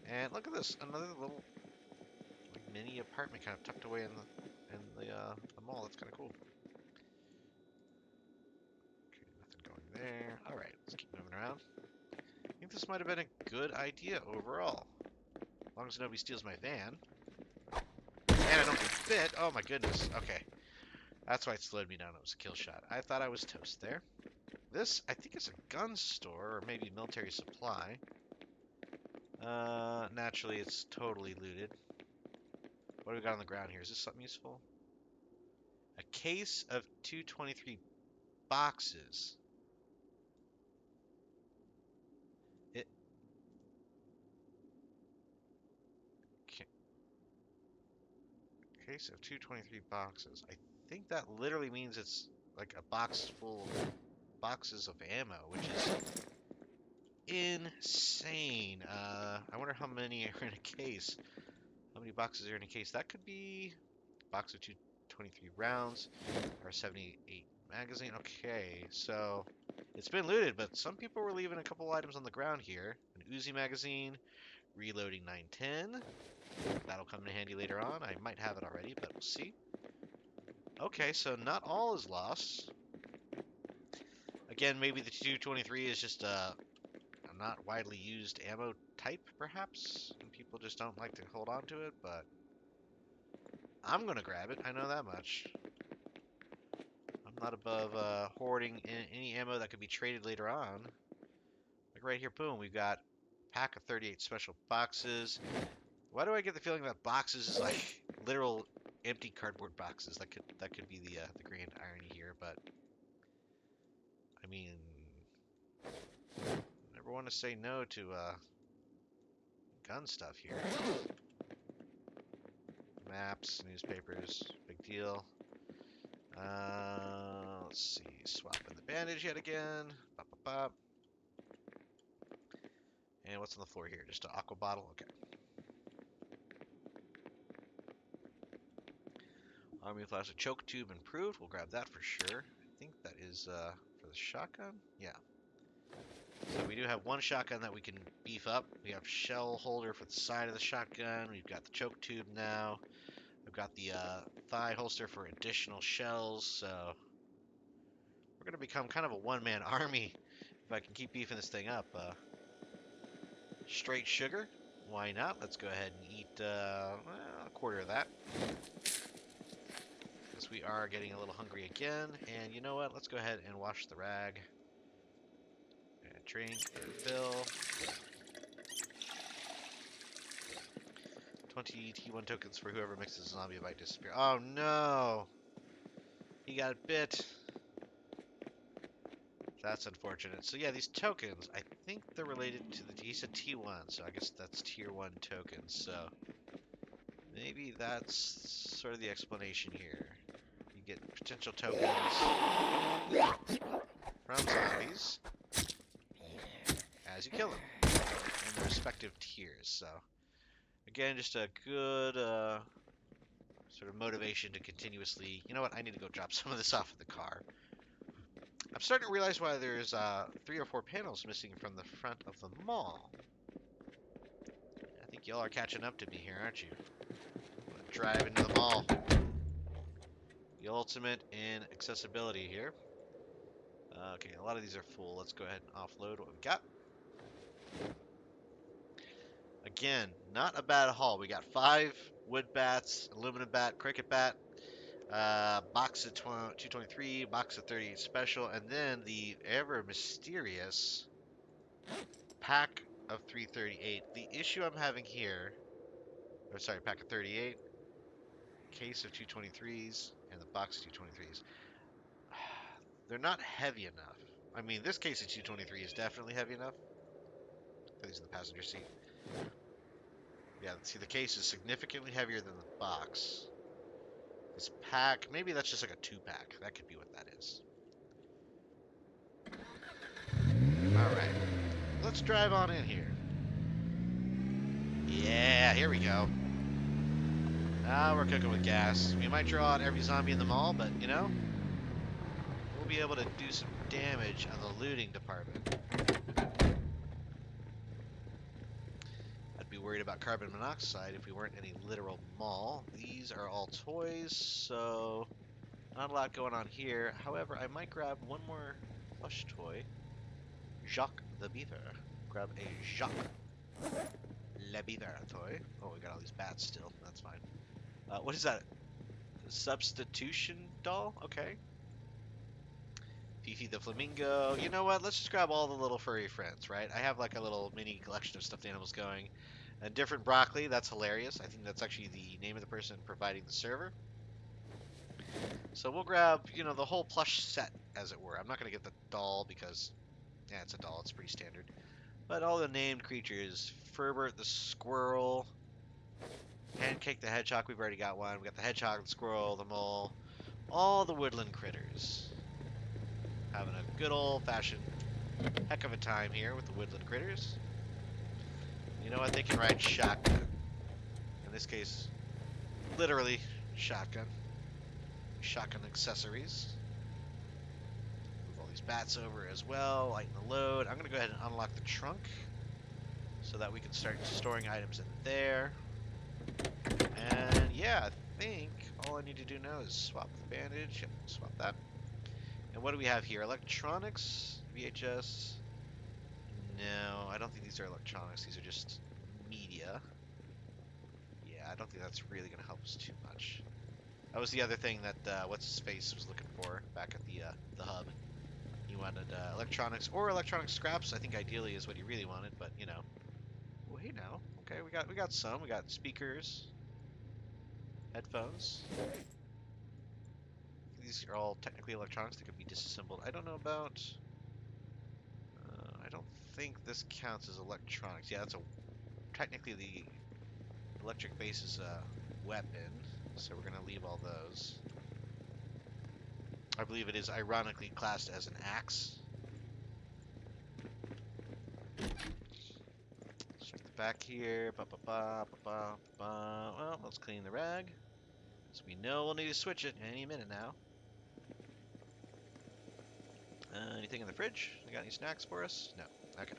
And look at this. Another little mini apartment kind of tucked away in the mall. That's kind of cool. Okay, nothing going there. All right, let's keep moving around. I think this might have been a good idea overall. As long as nobody steals my van. And I don't get bit. Oh my goodness. Okay. That's why it slowed me down. It was a kill shot. I thought I was toast there. This, I think, is a gun store or maybe military supply. Naturally, it's totally looted. What do we got on the ground here? Is this something useful? A case of 223 boxes. It. Case of 223 boxes. I think that literally means it's like a box full of boxes of ammo, which is insane. I wonder how many are in a case. How many boxes are in a case? That could be a box of 223 rounds or 78 magazine. Okay, so it's been looted, but some people were leaving a couple items on the ground here. An Uzi magazine, reloading 910. That'll come in handy later on. I might have it already, but we'll see. Okay, so not all is lost. Again, maybe the 223 is just a not widely used ammo type, perhaps, and people just don't like to hold on to it, but I'm gonna grab it. I know that much. I'm not above hoarding any ammo that could be traded later on. Like right here, boom, we've got a pack of 38 special boxes. Why do I get the feeling that boxes is like literal empty cardboard boxes? That could be the grand irony here, but I mean, never want to say no to gun stuff here. Maps, newspapers, big deal. Let's see, swap in the bandage yet again. Bop, bop, bop. And what's on the floor here? Just an aqua bottle? Okay. Army plastic choke tube improved. We'll grab that for sure. I think that is for the shotgun. Yeah. So we do have one shotgun that we can beef up. We have shell holder for the side of the shotgun. We've got the choke tube now. We've got the thigh holster for additional shells. So we're gonna become kind of a one-man army if I can keep beefing this thing up. Straight sugar. Why not? Let's go ahead and eat well, a quarter of that. Because we are getting a little hungry again. And you know what? Let's go ahead and wash the rag. And drink and fill. 20 T1 tokens for whoever mixes a zombie might disappear. Oh no! He got bit. That's unfortunate. So yeah, these tokens, I think they're related to the, he said T1, so I guess that's tier 1 tokens, so maybe that's sort of the explanation here. You get potential tokens from zombies as you kill them in their respective tiers, so again, just a good sort of motivation to continuously, you know what, I need to go drop some of this off at the car. I'm starting to realize why there's 3 or 4 panels missing from the front of the mall. I think like y'all are catching up to me here, aren't you? Drive into the mall. The ultimate in accessibility here. Okay, a lot of these are full. Let's go ahead and offload what we got. Again, not a bad haul. We got 5 wood bats, aluminum bat, cricket bat, box of 223, box of 38 special, and then the ever mysterious pack of 338. The issue I'm having here, or sorry, pack of 38, case of 223s, and the box of 223s. They're not heavy enough. I mean, this case of 223 is definitely heavy enough. Put these in the passenger seat. Yeah, see, the case is significantly heavier than the box. This pack, maybe that's just like a 2-pack. That could be what that is. Alright. Let's drive on in here. Yeah, here we go. Now we're cooking with gas. We might draw out every zombie in the mall, but, you know, we'll be able to do some damage on the looting department. I'd be worried about carbon monoxide if we weren't in a literal mall. These are all toys, so not a lot going on here. However, I might grab one more plush toy. Jacques the Beaver. Grab a Jacques Le Beaver toy. Oh, we got all these bats still. That's fine. What is that? Substitution doll? Okay. Fifi the Flamingo. You know what? Let's just grab all the little furry friends, right? I have like a little mini collection of stuffed animals going. A different broccoli. That's hilarious. I think that's actually the name of the person providing the server. So we'll grab, you know, the whole plush set, as it were. I'm not going to get the doll because, yeah, it's a doll. It's pretty standard. But all the named creatures. Ferbert the squirrel. Pancake the hedgehog. We've already got one. We got the hedgehog, the squirrel, the mole. All the woodland critters. Having a good old-fashioned heck of a time here with the woodland critters. You know what? They can ride shotgun. In this case, literally shotgun. Shotgun accessories. Move all these bats over as well. Lighten the load. I'm going to go ahead and unlock the trunk so that we can start storing items in there. And yeah, I think all I need to do now is swap the bandage. Yep, swap that. And what do we have here? Electronics, VHS. No, I don't think these are electronics. These are just media. Yeah, I don't think that's really going to help us too much. That was the other thing that what's his face was looking for back at the hub. He wanted electronics or electronic scraps. I think ideally is what he really wanted, but you know. Well, hey now. Okay, we got some. We got speakers, headphones. These are all technically electronics that could be disassembled. I don't know about. I don't think this counts as electronics. Yeah, that's technically the electric base is a weapon, so we're gonna leave all those. I believe it is ironically classed as an axe. Check the back here. Well, let's clean the rag. So we know we'll need to switch it any minute now. Anything in the fridge? You got any snacks for us? No. Okay.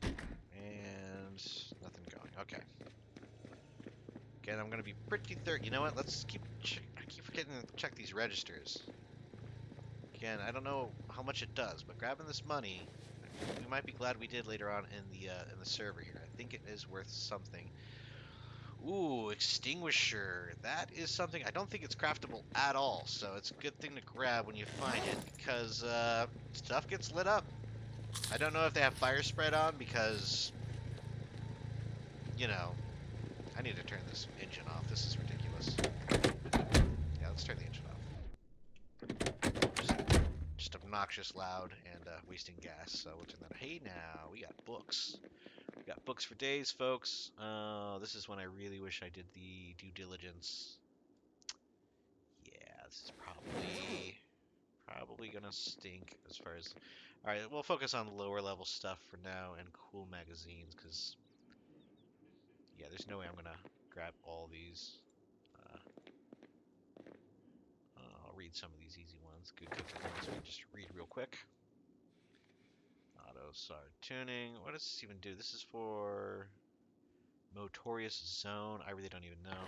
And nothing going. Okay. Again, I'm gonna be pretty thorough. You know what? Let's I keep forgetting to check these registers. Again, I don't know how much it does, but grabbing this money, we might be glad we did later on in the server here. I think it is worth something. Ooh, extinguisher. That is something. I don't think it's craftable at all, so it's a good thing to grab when you find it because stuff gets lit up. I don't know if they have fire spread on because, you know, I need to turn this engine off. This is ridiculous. Yeah, let's turn the engine off. Just obnoxious loud and wasting gas, so we'll turn that. Hey now, we got books. We got books for days, folks. This is when I really wish I did the due diligence. Yeah, this is probably gonna stink as far as. All right, we'll focus on lower level stuff for now and cool magazines, because yeah, there's no way I'm gonna grab all these. I'll read some of these easy ones. Good cooking ones we can just read real quick. Auto SAR tuning. What does this even do? This is for Motorious Zone. I really don't even know.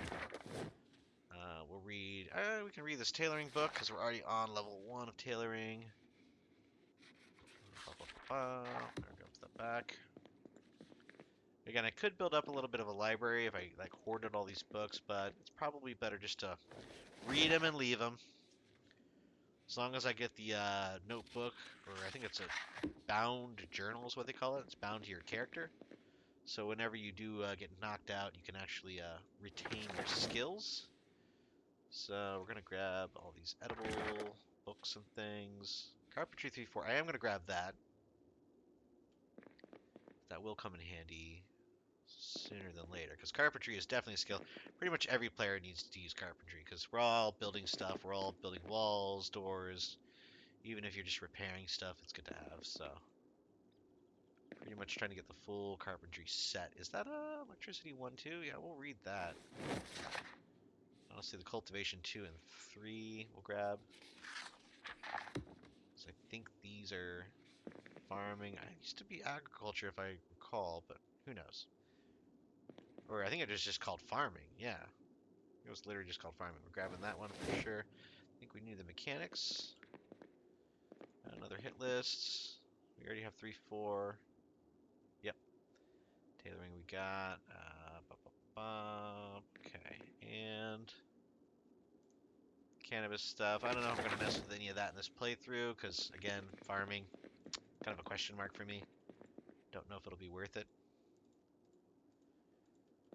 We'll read. We can read this tailoring book because we're already on level 1 of tailoring. There we go to the back. Again, I could build up a little bit of a library if I like hoarded all these books, but it's probably better just to read them and leave them. As long as I get the notebook, or I think it's a bound journal is what they call it. It's bound to your character. So whenever you do get knocked out, you can actually retain your skills. So we're going to grab all these edible books and things. Carpentry 3-4. I am going to grab that. That will come in handy sooner than later, because carpentry is definitely a skill. Pretty much every player needs to use carpentry, because we're all building stuff. We're all building walls, doors. Even if you're just repairing stuff, it's good to have. So pretty much trying to get the full carpentry set. Is that electricity 1, 2? Yeah, we'll read that. Honestly, the cultivation 2 and 3 we'll grab. So I think these are farming. I used to be agriculture if I recall, but who knows? Or I think it was just called farming. Yeah, it was literally just called farming. We're grabbing that one for sure. I think we need the mechanics. Another hit list. We already have 3, 4. Yep. Tailoring we got. Okay, and cannabis stuff. I don't know if I'm going to mess with any of that in this playthrough, because, again, farming, kind of a question mark for me. Don't know if it'll be worth it.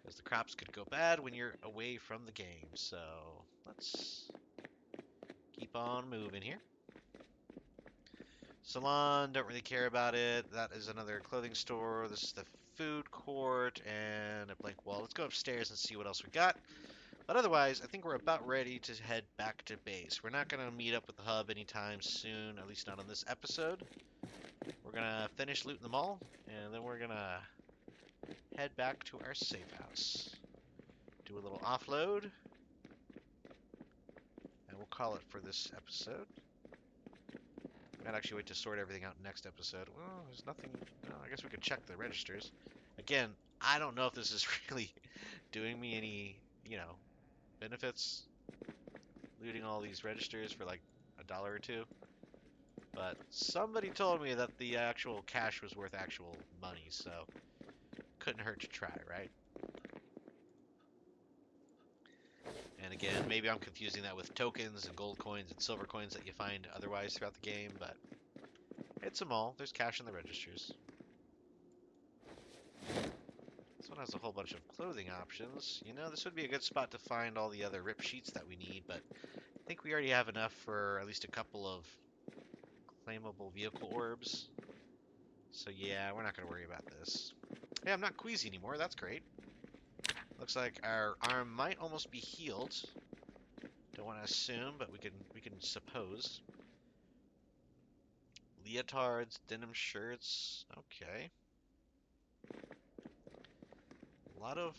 Because the crops could go bad when you're away from the game. So let's keep on moving here. Salon, don't really care about it. That is another clothing store. This is the food court and a blank wall. Let's go upstairs and see what else we got. But otherwise, I think we're about ready to head back to base. We're not going to meet up with the hub anytime soon, at least not on this episode. We're going to finish looting them all, and then we're going to head back to our safe house. Do a little offload, and we'll call it for this episode. Might actually wait to sort everything out next episode. Well, there's nothing. Well, I guess we could check the registers. Again, I don't know if this is really doing me any, benefits. Looting all these registers for like $1 or $2. But somebody told me that the actual cash was worth actual money, so couldn't hurt to try, right? And again, maybe I'm confusing that with tokens and gold coins and silver coins that you find otherwise throughout the game, but it's them all. There's cash in the registers. This one has a whole bunch of clothing options. This would be a good spot to find all the other rip sheets that we need, but I think we already have enough for at least a couple of claimable vehicle orbs. So yeah, we're not going to worry about this. Hey, I'm not queasy anymore. That's great. Looks like our arm might almost be healed. Don't want to assume, but we can suppose. Leotards, denim shirts. Okay. A lot of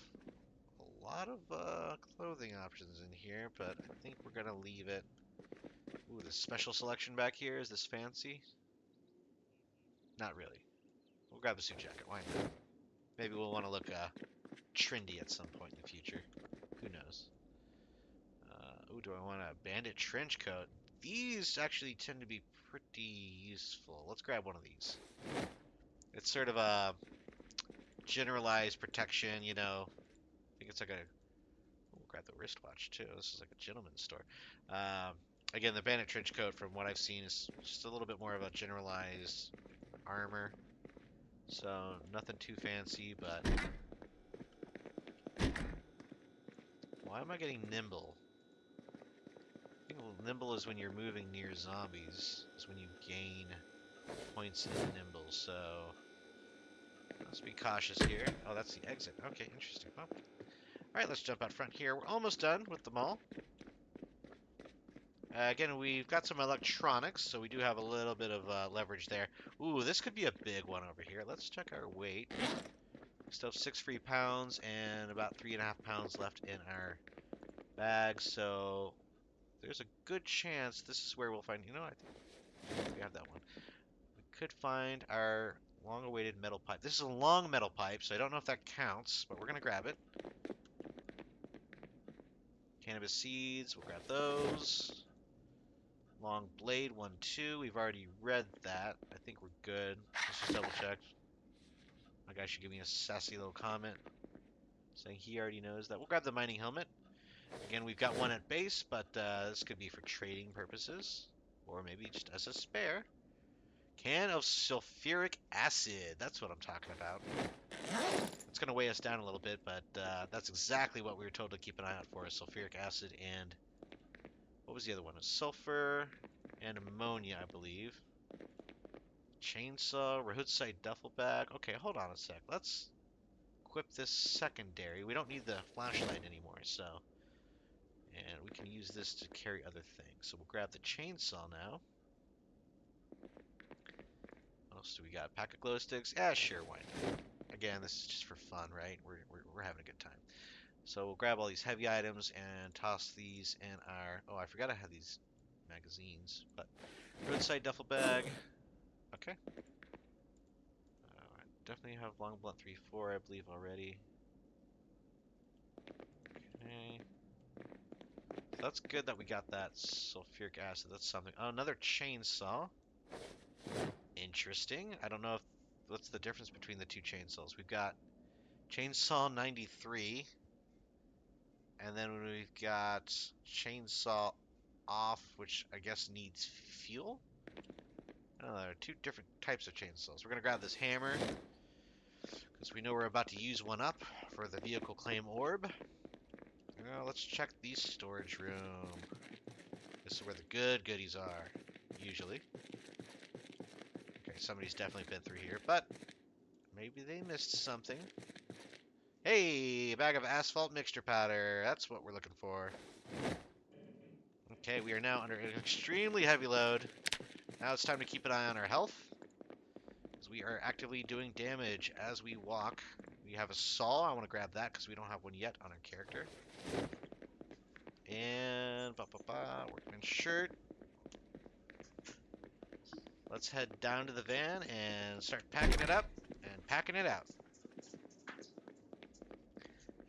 clothing options in here, but I think we're gonna leave it. Ooh, the special selection back here. Is this fancy? Not really. We'll grab a suit jacket. Why not? Maybe we'll want to look trendy at some point in the future. Who knows? Ooh, do I want a bandit trench coat? These actually tend to be pretty useful. Let's grab one of these. It's sort of a generalized protection, I think it's like a... We'll grab the wristwatch, too. This is like a gentleman's store. Again, the bandit trench coat, from what I've seen, is just a little bit more of a generalized armor. So, nothing too fancy, but... Why am I getting nimble? I think nimble is when you're moving near zombies. Is when you gain points in nimble, so... Let's be cautious here. Oh, that's the exit. Okay, interesting. Well, alright, let's jump out front here. We're almost done with the mall. Again, we've got some electronics, so we do have a little bit of leverage there. Ooh, this could be a big one over here. Let's check our weight. Still have 6 free pounds and about 3.5 pounds left in our bag, so there's a good chance this is where we'll find... I think we have that one. We could find our Long-awaited metal pipe. This is a long metal pipe, so I don't know if that counts, but we're gonna grab it. Cannabis seeds, we'll grab those. Long blade, 1, 2. We've already read that. I think we're good. Let's just double check. My guy should give me a sassy little comment saying he already knows that. We'll grab the mining helmet. Again, we've got one at base, but this could be for trading purposes, or maybe just as a spare. Can of sulfuric acid. That's what I'm talking about. It's going to weigh us down a little bit, but that's exactly what we were told to keep an eye out for, is sulfuric acid and... What was the other one? It was sulfur and ammonia, I believe. Chainsaw, Rahutsite duffel bag. Okay, hold on a sec. Let's equip this secondary. We don't need the flashlight anymore, so... And we can use this to carry other things. So we'll grab the chainsaw now. What else do we got? Pack of glow sticks? Yeah, sure, why not? Again, this is just for fun, right? We're having a good time. So we'll grab all these heavy items and toss these in our... Oh, I forgot I had these magazines, but... Roadside duffel bag. Okay. I definitely have long blunt 3-4, I believe, already. Okay. So that's good that we got that sulfuric acid. That's something. Oh, another chainsaw. Interesting. I don't know if... What's the difference between the two chainsaws? We've got chainsaw 93. And then we've got chainsaw off, which I guess needs fuel. Oh, there are two different types of chainsaws. We're going to grab this hammer, because we know we're about to use one up for the vehicle claim orb. Now let's check the storage room. This is where the good goodies are, usually. Okay, somebody's definitely been through here, but maybe they missed something. Hey, a bag of asphalt mixture powder. That's what we're looking for. Okay, we are now under an extremely heavy load. Now it's time to keep an eye on our health, because we are actively doing damage as we walk. We have a saw. I want to grab that because we don't have one yet on our character. And workman's shirt. Let's head down to the van and start packing it up and packing it out.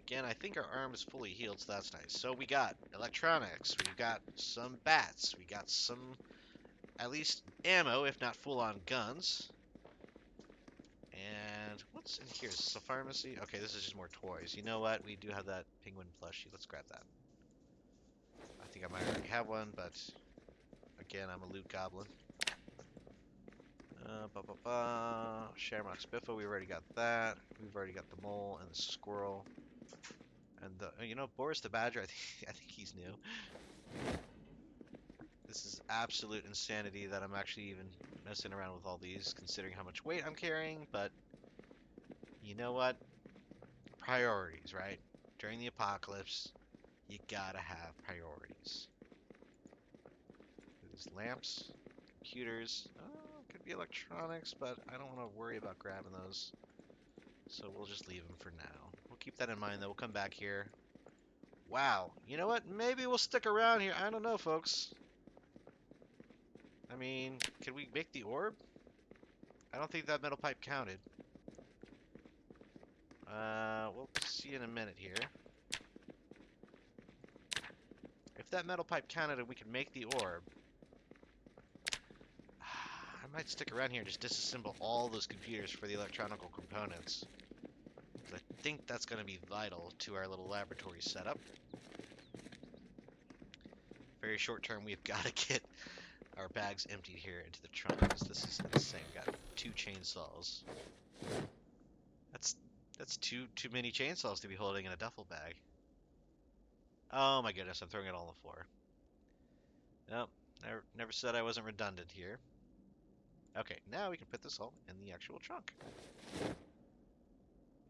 Again, I think our arm is fully healed, so that's nice. So we got electronics, we got some bats, we got some, at least, ammo, if not full-on guns. And what's in here? Is this a pharmacy? Okay, this is just more toys. You know what? We do have that penguin plushie. Let's grab that. I think I might already have one, but again, I'm a loot goblin. Shamrock Spiffo, we already got that. We've already got the mole and the squirrel. And the, you know, Boris the Badger, I think he's new. This is absolute insanity that I'm actually even messing around with all these, considering how much weight I'm carrying, but you know what? Priorities, right? During the apocalypse, you gotta have priorities. These lamps, computers, could be electronics, but I don't want to worry about grabbing those. So we'll just leave them for now. We'll keep that in mind, though. We'll come back here. Wow. You know what? Maybe we'll stick around here. I don't know, folks. I mean, can we make the orb? I don't think that metal pipe counted. We'll see in a minute here. If that metal pipe counted and we can make the orb, I might stick around here and just disassemble all those computers for the electronical components. I think that's going to be vital to our little laboratory setup. Very short term, we've got to get our bags emptied here into the trunk, because this is insane. We've got 2 chainsaws. That's too many chainsaws to be holding in a duffel bag. Oh my goodness, I'm throwing it all on the floor. Nope, never said I wasn't redundant here. Okay, now we can put this all in the actual trunk.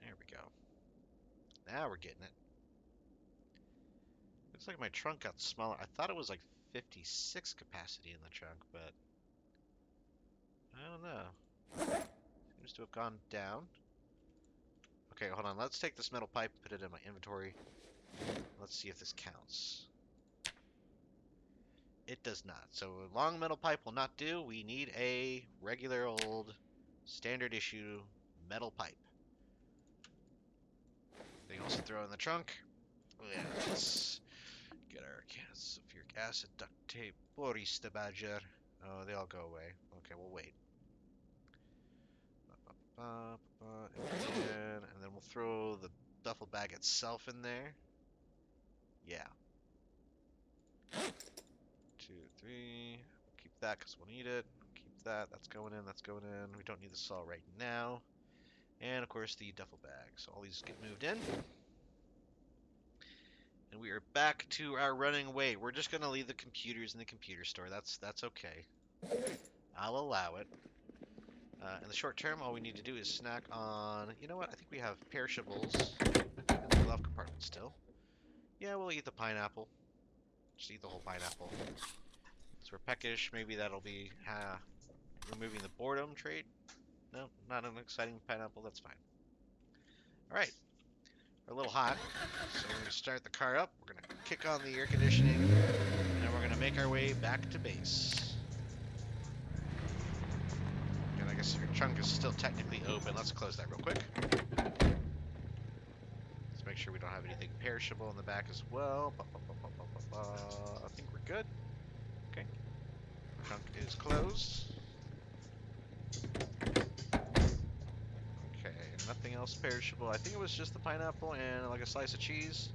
There we go. Now we're getting it. Looks like my trunk got smaller. I thought it was like 56 capacity in the trunk, but I don't know. Seems to have gone down. Okay, hold on. Let's take this metal pipe, put it in my inventory. Let's see if this counts. It does not. So a long metal pipe will not do. We need a regular old Standard issue metal pipe. They can also throw in the trunk. Yeah, let's get our cans of sulfuric acid, duct tape, Boris the Badger. Oh, they all go away. Okay, we'll wait. And then we'll throw the duffel bag itself in there. Yeah. 2, 3. Keep that because we'll need it. Keep that. That's going in. That's going in. We don't need the saw right now. And of course the duffel bag. So all these get moved in. And we are back to our running way. We're just gonna leave the computers in the computer store. That's okay. I'll allow it. In the short term, all we need to do is snack on. You know what? I think we have perishables in the glove compartment still. Yeah, we'll eat the pineapple. Just eat the whole pineapple. So we're peckish. Maybe that'll be removing the boredom trait. No, not an exciting pineapple. That's fine. All right. We're a little hot, so we're going to start the car up. We're going to kick on the air conditioning, and then we're going to make our way back to base. And I guess your trunk is still technically open. Let's close that real quick. Let's make sure we don't have anything perishable in the back as well. I think we're good. Okay. Trunk is closed. Okay, nothing else perishable. I think it was just the pineapple and like a slice of cheese.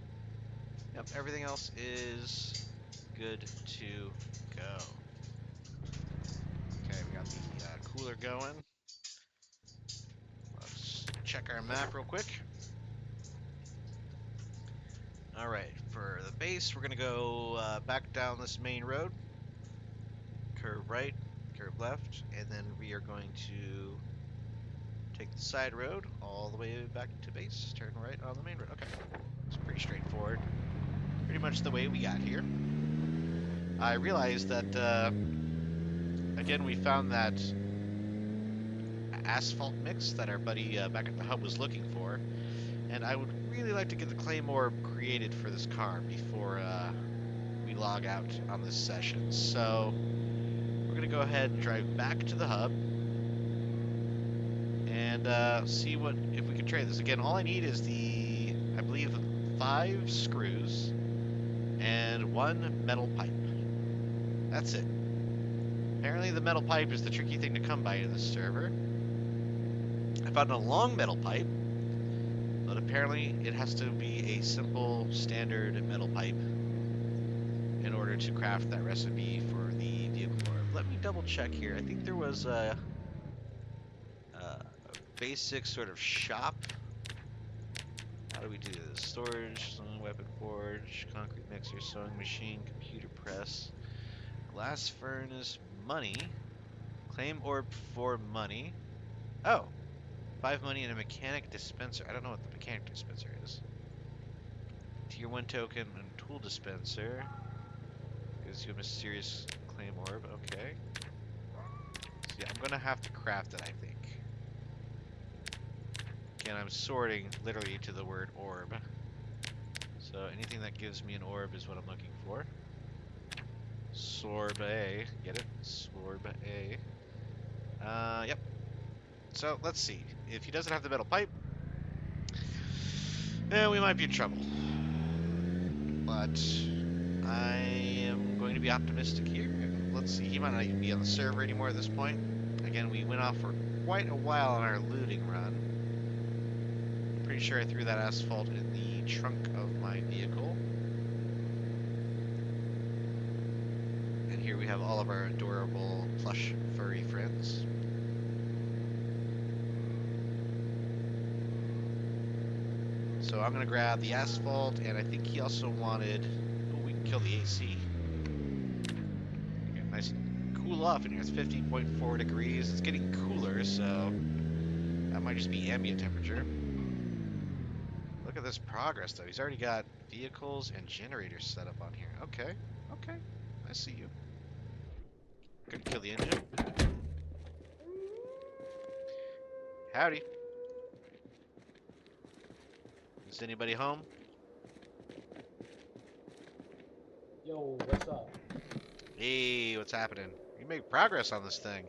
Yep, everything else is good to go. Okay, we got the cooler going. Let's check our map real quick. Alright, for the base, we're going to go back down this main road. Curve right, curve left, and then we are going to take the side road all the way back to base. Turn right on the main road. Okay, it's pretty straightforward. Pretty much the way we got here. I realized that, again, we found that asphalt mix that our buddy back at the hub was looking for, and I would really like to get the claim orb created for this car before we log out on this session. So we're gonna go ahead and drive back to the hub and see what if we can trade this. Again, all I need is I believe 5 screws and 1 metal pipe. That's it. Apparently the metal pipe is the tricky thing to come by in this server. I found a long metal pipe, but apparently it has to be a simple standard metal pipe in order to craft that recipe for the vehicle orb. Let me double check here. I think there was a basic sort of shop. How do we do this? Storage, weapon forge, concrete mixer, sewing machine, computer press, glass furnace, money, claim orb for money. Oh, 5 money and a mechanic dispenser. I don't know what the mechanic dispenser is. Tier 1 token and tool dispenser. Gives you a mysterious claim orb. Okay. So yeah, I'm gonna have to craft it, I think. Again, I'm sorting literally to the word orb. So anything that gives me an orb is what I'm looking for. Sorbet. Get it? Sorbet. Yep. So let's see. If he doesn't have the metal pipe, we might be in trouble. But I am going to be optimistic here. Let's see. He might not even be on the server anymore at this point. Again, we went off for quite a while on our looting run. Pretty sure I threw that asphalt in the trunk of my vehicle. And here we have all of our adorable plush furry friends. So I'm gonna grab the asphalt, and I think he also wanted. Oh, we can kill the AC. Okay, nice and cool off in here. It's 50.4 degrees. It's getting cooler, so that might just be ambient temperature. Look at this progress, though. He's already got vehicles and generators set up on here. Okay, okay, I see you. Gonna kill the engine. Howdy. Is anybody home? Yo, what's up? Hey, what's happening? You make progress on this thing.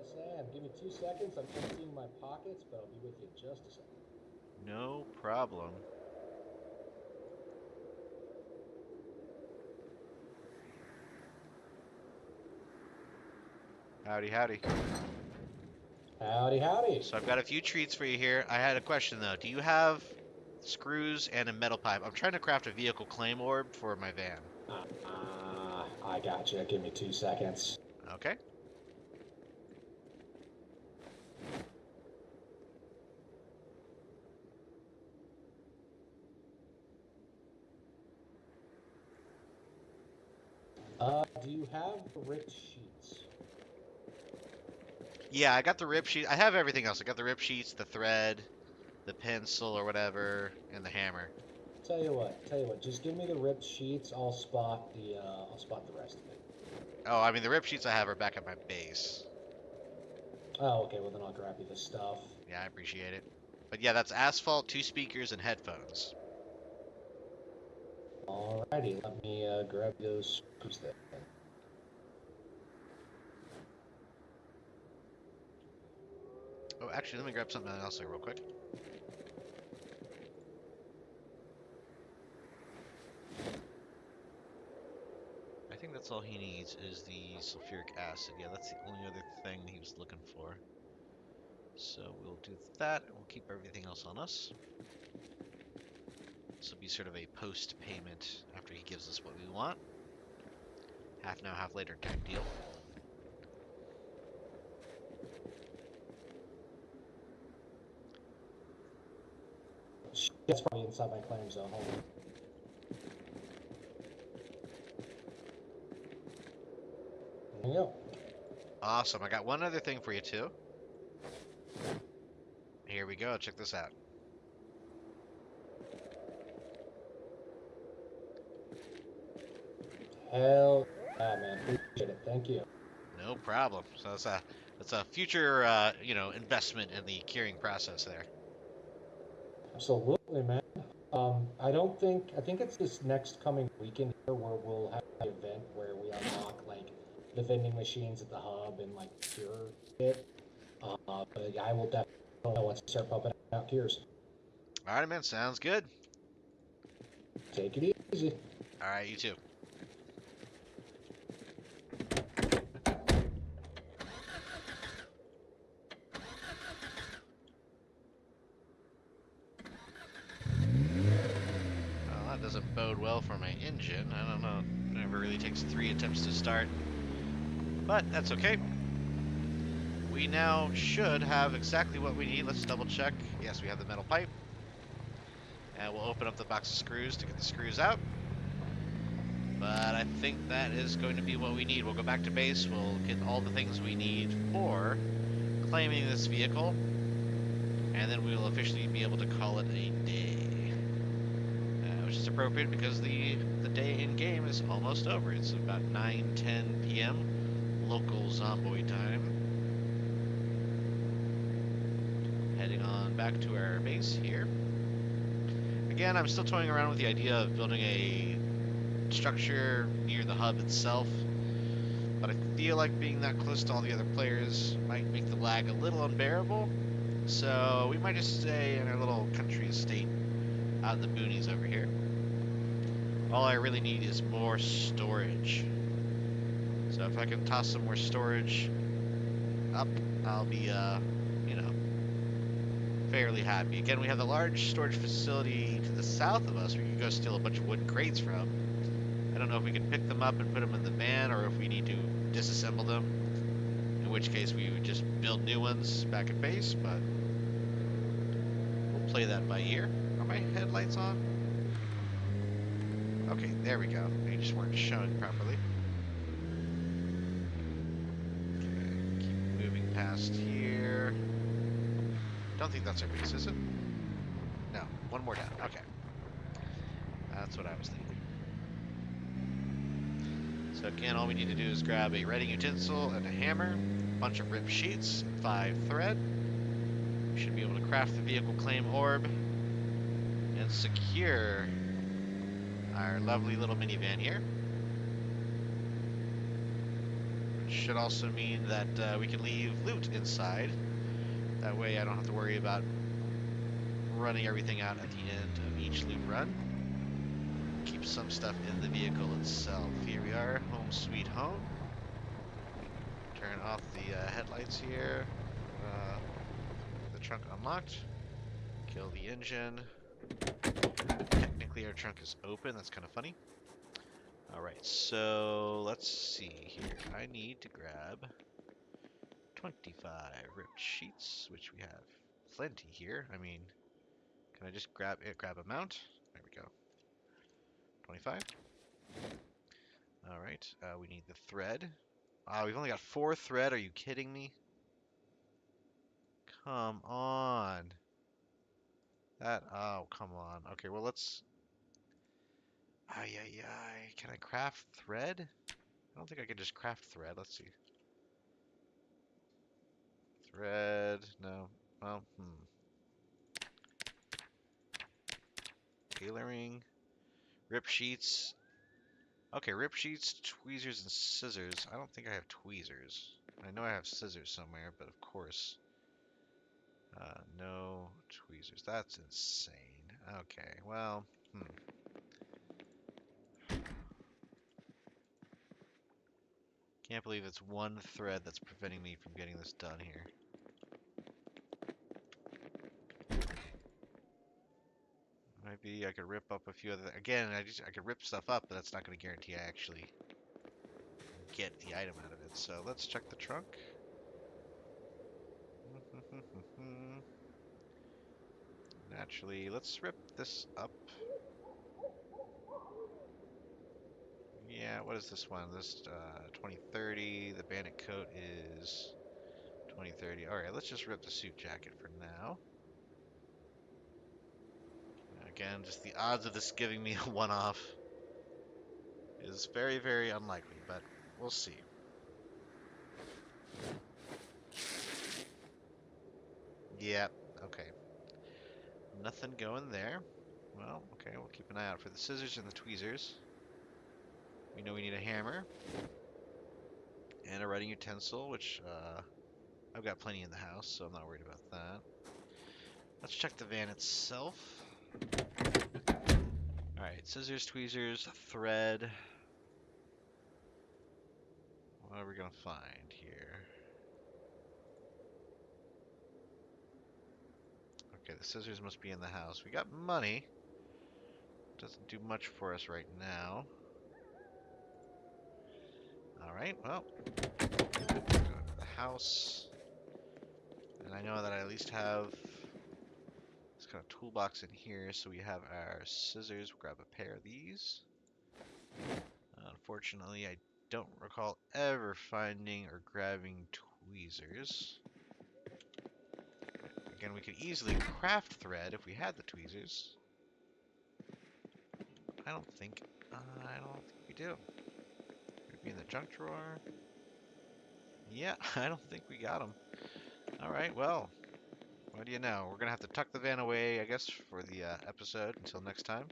Yes, I am. Give me 2 seconds. I'm emptying my pockets, but I'll be with you in just a second. No problem. Howdy, howdy. Howdy, howdy. So I've got a few treats for you here. I had a question though. Do you have screws and a metal pipe? I'm trying to craft a vehicle claim orb for my van. I gotcha. Give me 2 seconds. Okay. Do you have the ripped sheets? Yeah, I got the rip sheet. I have everything else. I got the rip sheets, the thread, the pencil or whatever, and the hammer. Tell you what. Just give me the ripped sheets. I'll spot the rest of it. Oh, I mean the rip sheets I have are back at my base. Oh, okay. Well, then I'll grab you the stuff. Yeah, I appreciate it. But yeah, that's asphalt, 2 speakers, and headphones. Alrighty, let me grab those screws there. Oh, actually, let me grab something else there real quick. I think that's all he needs is the sulfuric acid. Yeah, that's the only other thing he was looking for. So we'll do that, and we'll keep everything else on us. This will be sort of a post-payment after he gives us what we want. Half now, half later type deal. That's probably inside my claim zone. Hold on. There you go. Awesome. I got one other thing for you, too. Here we go. Check this out. Hell yeah, man. Appreciate it. Thank you. No problem. So that's a future, investment in the curing process there. Absolutely, man. I think it's this next coming weekend here where we'll have an event where we unlock like the vending machines at the hub and like cure it. But I will definitely know once I start pumping out cures. All right, man. Sounds good. Take it easy. All right, you too. Well, that doesn't bode well for my engine. I don't know. It never really takes 3 attempts to start. But that's okay. We now should have exactly what we need. Let's double check. Yes, we have the metal pipe. And we'll open up the box of screws to get the screws out. But I think that is going to be what we need. We'll go back to base. We'll get all the things we need for claiming this vehicle. And then we will officially be able to call it a day. Which is appropriate because the day in game is almost over. It's about 9:10 p.m. local Zomboid time. Heading on back to our base here. Again, I'm still toying around with the idea of building a structure near the hub itself, but I feel like being that close to all the other players might make the lag a little unbearable, so we might just stay in our little country estate out in the boonies over here. All I really need is more storage, so if I can toss some more storage up, I'll be, fairly happy. Again, we have the large storage facility to the south of us where you can go steal a bunch of wooden crates from. I don't know if we can pick them up and put them in the van or if we need to disassemble them, in which case we would just build new ones back at base, but we'll play that by ear. Are my headlights on? Okay, there we go. They just weren't showing properly. Okay, keep moving past here. Don't think that's our base, is it? No, one more down. Okay. That's what I was thinking. So again, all we need to do is grab a writing utensil and a hammer, a bunch of ripped sheets, 5 thread. We should be able to craft the vehicle claim orb and secure our lovely little minivan here. Which should also mean that we can leave loot inside. That way I don't have to worry about running everything out at the end of each loot run. Keep some stuff in the vehicle itself. Here we are, home sweet home. Turn off the headlights here. The trunk unlocked. Kill the engine. Technically our trunk is open, that's kind of funny. Alright, so let's see here. I need to grab 25 ripped sheets, which we have plenty here. I mean, can I just grab a mount? There we go. 25. Alright, we need the thread. We've only got 4 thread, are you kidding me? Come on. Oh, come on. Okay, well let's... Ay, ay, ay. Can I craft thread? I don't think I can just craft thread. Let's see. Thread, no. Well, Tailoring. Rip sheets. Okay, rip sheets, tweezers, and scissors. I don't think I have tweezers. I know I have scissors somewhere, but of course. No tweezers. That's insane. Okay, well, Can't believe it's one thread that's preventing me from getting this done here. Maybe I could rip up a few other... Again, I could rip stuff up, but that's not going to guarantee I actually get the item out of it. So let's check the trunk. Naturally, let's rip this up. Yeah, what is this one? This 2030. The bandit coat is 2030. Alright, let's just rip the suit jacket for now. Again, just the odds of this giving me a one-off is very, very unlikely, but we'll see. Yeah, okay. Nothing going there. Well, okay, we'll keep an eye out for the scissors and the tweezers. We know we need a hammer. And a writing utensil, which I've got plenty in the house, so I'm not worried about that. Let's check the van itself. Alright, scissors, tweezers, thread. What are we going to find here? Okay, the scissors must be in the house. We got money. Doesn't do much for us right now. Alright, well. Go to the house. And I know that I at least have this kind of toolbox in here, so we have our scissors. We'll grab a pair of these. Unfortunately, I don't recall ever finding or grabbing tweezers. Again, we could easily craft thread if we had the tweezers. I don't think we do. Could be in the junk drawer. Yeah, I don't think we got them. All right, well, what do you know? We're gonna have to tuck the van away, I guess, for the episode. Until next time.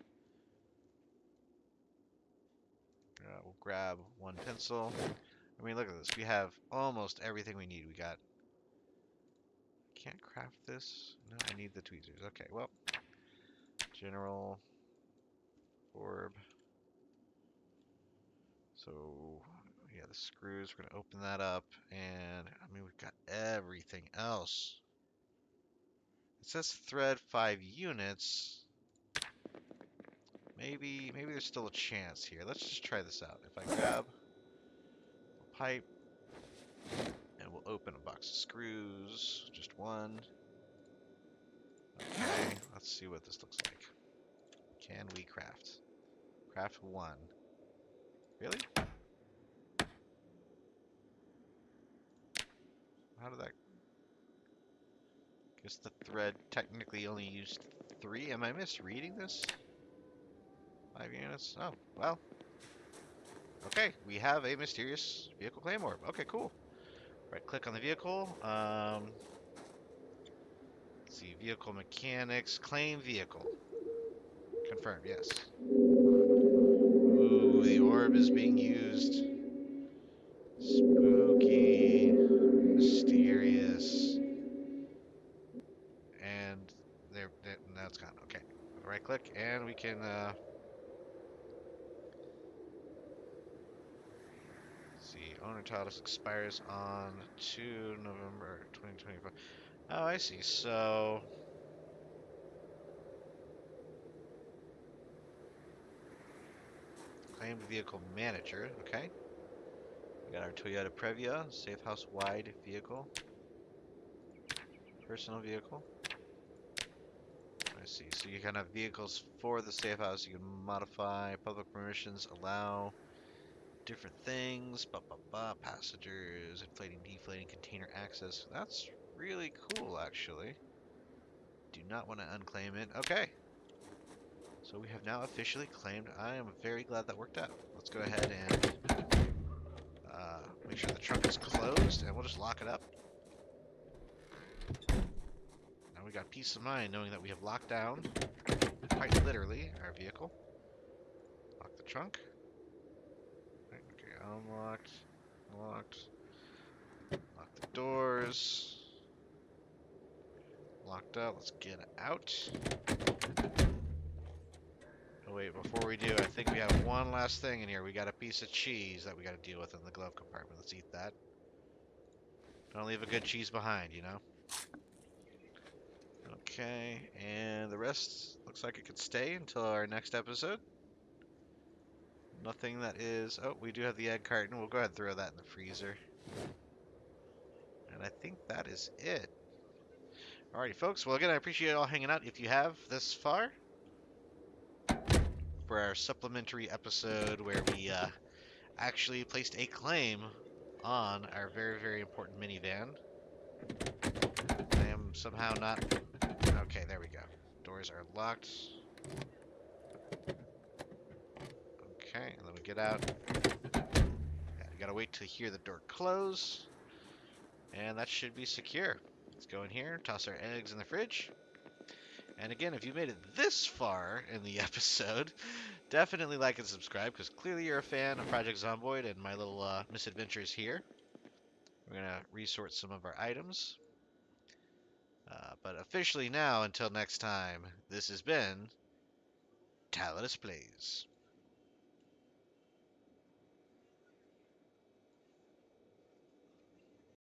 We'll grab one pencil. I mean, look at this. We have almost everything we need. We got... Can't craft this? No, I need the tweezers. Okay, well. General. Orb. So, yeah, the screws. We're going to open that up. And, I mean, we've got everything else. It says thread 5 units. Maybe there's still a chance here. Let's just try this out. If I grab a pipe, and we'll open a box of screws. Just one. Okay, let's see what this looks like. Can we craft? Craft one. Really? How did that... Guess the thread technically only used 3. Am I misreading this? 5 units? Oh, well. Okay, we have a mysterious vehicle claim orb. Okay, cool. Right click on the vehicle. Let's see, vehicle mechanics, claim vehicle. Confirmed, yes. Ooh, the orb is being used. Spooky. it's gone. Okay. Right click, and we can, see, owner Tallidus expires on 2 November 2025. Oh, I see. So, claimed vehicle manager. Okay. We got our Toyota Previa, safe house wide vehicle, personal vehicle. I see. So you can have vehicles for the safe house. You can modify public permissions, allow different things. Passengers, inflating, deflating, container access. That's really cool, actually. Do not want to unclaim it. Okay. So we have now officially claimed. I am very glad that worked out. Let's go ahead and make sure the trunk is closed, and we'll just lock it up. Now we got peace of mind knowing that we have locked down, quite literally, our vehicle. Lock the trunk. Right, okay, unlocked. Locked. Lock the doors. Locked up. Let's get out. Oh wait, before we do, I think we have one last thing in here. We got a piece of cheese that we got to deal with in the glove compartment. Let's eat that. Don't leave a good cheese behind, you know? Okay, and the rest looks like it could stay until our next episode. Nothing that is... Oh, we do have the egg carton. We'll go ahead and throw that in the freezer. And I think that is it. Alrighty, folks. Well, again, I appreciate you all hanging out if you have this far for our supplementary episode where we actually placed a claim on our very, very important minivan. I am somehow not... Okay, there we go. Doors are locked. Okay, and then we get out. Yeah, you gotta wait to hear the door close. And that should be secure. Let's go in here, toss our eggs in the fridge. And again, if you made it this far in the episode, definitely like and subscribe, because clearly you're a fan of Project Zomboid and my little misadventures here. We're going to resort some of our items. But officially now, until next time, this has been Tallidus Plays.